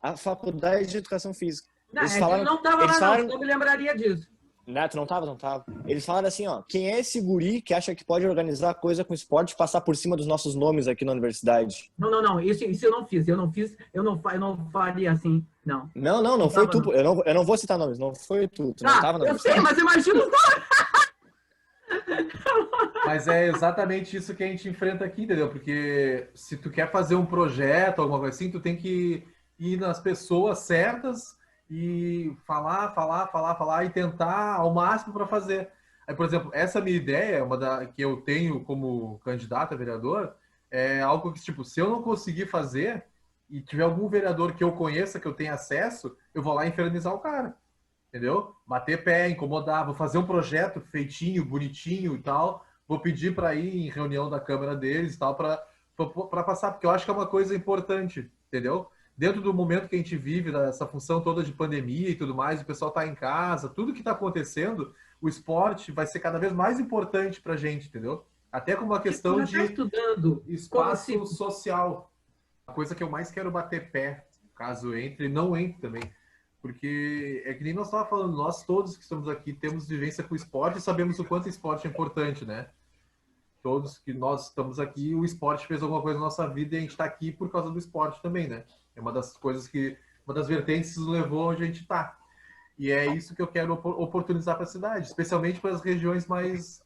A Faculdade de Educação Física. Não, eu não tava lá, não me lembraria disso. Não, tu não tava. Eles falaram assim, ó, quem é esse guri que acha que pode organizar coisa com esporte e passar por cima dos nossos nomes aqui na universidade? Não, isso eu não fiz. Eu não faria assim, não. Não foi tu. Não. Eu não vou citar nomes, não foi tu. Tu não tava na universidade. Eu sei, mas imagina os nomes. Mas é exatamente isso que a gente enfrenta aqui, entendeu? Porque se tu quer fazer um projeto, alguma coisa assim, tu tem que ir nas pessoas certas e falar e tentar ao máximo para fazer. Aí, por exemplo, essa minha ideia, que eu tenho como candidato a vereador, é algo que, tipo, se eu não conseguir fazer e tiver algum vereador que eu conheça, que eu tenha acesso, eu vou lá infernizar o cara. Entendeu? Bater pé, incomodar, vou fazer um projeto feitinho, bonitinho e tal, vou pedir para ir em reunião da Câmara deles e tal, para passar, porque eu acho que é uma coisa importante, entendeu? Dentro do momento que a gente vive, dessa função toda de pandemia e tudo mais, o pessoal está em casa, tudo que está acontecendo, o esporte vai ser cada vez mais importante para a gente, entendeu? Até como uma questão de espaço social. A coisa que eu mais quero bater pé, caso entre, não entre também. Porque é que nem nós estávamos falando, nós todos que estamos aqui temos vivência com o esporte e sabemos o quanto o esporte é importante, né? Todos que nós estamos aqui, o esporte fez alguma coisa na nossa vida e a gente está aqui por causa do esporte também, né? É uma das coisas uma das vertentes que nos levou onde a gente está. E é isso que eu quero oportunizar para a cidade, especialmente para as regiões mais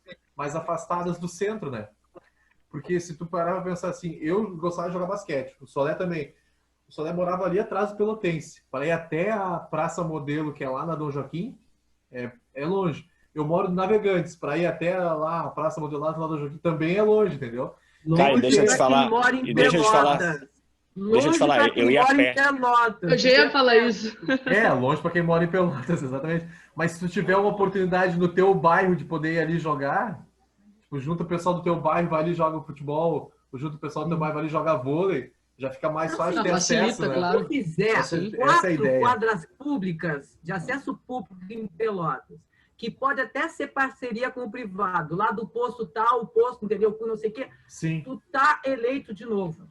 afastadas do centro, né? Porque se tu parar para pensar assim, eu gostava de jogar basquete, o Solé também. O Solé morava ali atrás do Pelotense. Para ir até a Praça Modelo, que é lá na Dom Joaquim, é longe. eu moro no Navegantes, para ir até lá, a Praça Modelato, lá do Joaquim, também é longe, entendeu? Cara, e deixa eu te pra falar, quem mora em e deixa eu te falar, Pelotas. deixa eu te Longe falar, pra quem eu ia a mora em pé. Pelotas. Eu já ia falar isso. É, longe para quem mora em Pelotas, exatamente. Mas se tu tiver uma oportunidade no teu bairro de poder ir ali jogar, tipo, junta o pessoal do teu bairro, vai ali e joga futebol, junta o pessoal do teu bairro, vai ali jogar vôlei, já fica mais fácil Não, ter acesso, facilita, né? claro. Se fizer Essa é a 4 ideia. quadras públicas de acesso público em Pelotas, que pode até ser parceria com o privado, lá do posto tal, o posto, entendeu? Com não sei o quê, Sim. tu tá eleito de novo.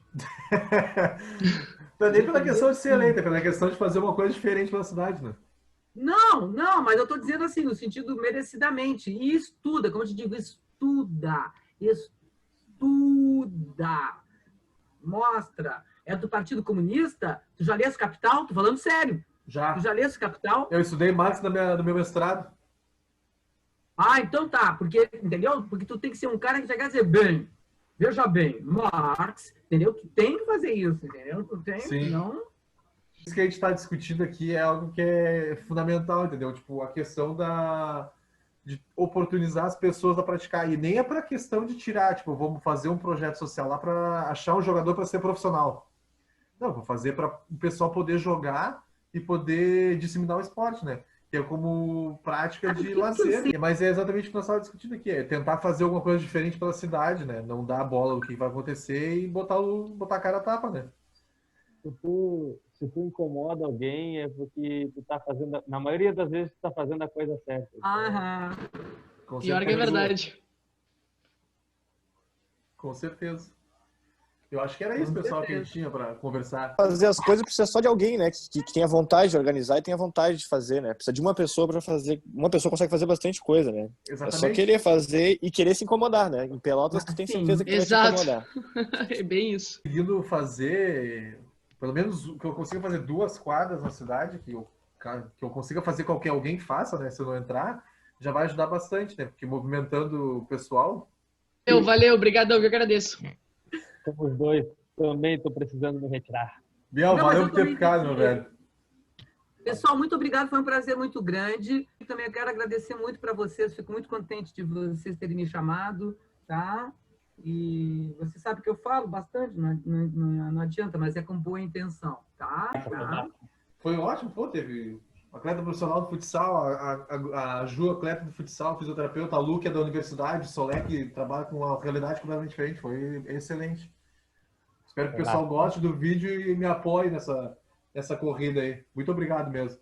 Não é nem pela questão de ser eleita, é pela questão de fazer uma coisa diferente pela cidade, né? Não, não, mas eu estou dizendo assim, no sentido merecidamente. E estuda, como eu te digo, estuda. Estuda. Mostra. É do Partido Comunista? Tu já lesse Capital? Tô falando sério. Já. Tu já lesse Capital? Eu estudei Marx no meu mestrado. Ah, então tá. Porque, entendeu? Porque tu tem que ser um cara que já quer dizer, bem, veja bem, Marx, entendeu? Tu tem que fazer isso, entendeu? Tu tem, Sim. não... Isso que a gente está discutindo aqui é algo que é fundamental, entendeu? Tipo, a questão de oportunizar as pessoas a praticar. E nem é para a questão de tirar, tipo, vamos fazer um projeto social lá para achar um jogador para ser profissional. Não, vou fazer para o pessoal poder jogar e poder disseminar o esporte, né? Que é como prática de lazer. Mas é exatamente o que nós estávamos discutindo aqui, é tentar fazer alguma coisa diferente pela cidade, né? Não dar a bola do que vai acontecer e botar a cara a tapa, né? Se tu incomoda alguém, é porque tu tá fazendo, na maioria das vezes, tu tá fazendo a coisa certa. Aham. Com Pior que é certeza. verdade. Com certeza. Eu acho que era isso, pessoal, que a gente tinha para conversar. Fazer as coisas precisa só de alguém, né? Que tenha vontade de organizar e tenha vontade de fazer, né? Precisa de uma pessoa para fazer. Uma pessoa consegue fazer bastante coisa, né? Exatamente. É só querer fazer e querer se incomodar, né? Em Pelotas, tu tem certeza que tu vai te Exato. incomodar. É bem isso. Conseguindo fazer, pelo menos que eu consiga fazer 2 quadras na cidade, que eu consiga fazer com que alguém faça, né? Se eu não entrar, já vai ajudar bastante, né? Porque movimentando o pessoal. Valeu, obrigadão, eu agradeço. Somos dois. Também estou precisando me retirar. Biel, Não, valeu mas por ter ficado, meu velho. Pessoal, muito obrigado, foi um prazer muito grande. E também eu quero agradecer muito para vocês, fico muito contente de vocês terem me chamado, tá? E você sabe que eu falo bastante, não adianta, mas é com boa intenção, tá? Foi ótimo, pô, teve atleta profissional do futsal, a Ju, atleta do futsal, fisioterapeuta, a Lu, que é da universidade, o Solé, que trabalha com uma realidade completamente diferente, foi excelente. Espero que o pessoal goste do vídeo e me apoie nessa corrida aí. Muito obrigado mesmo.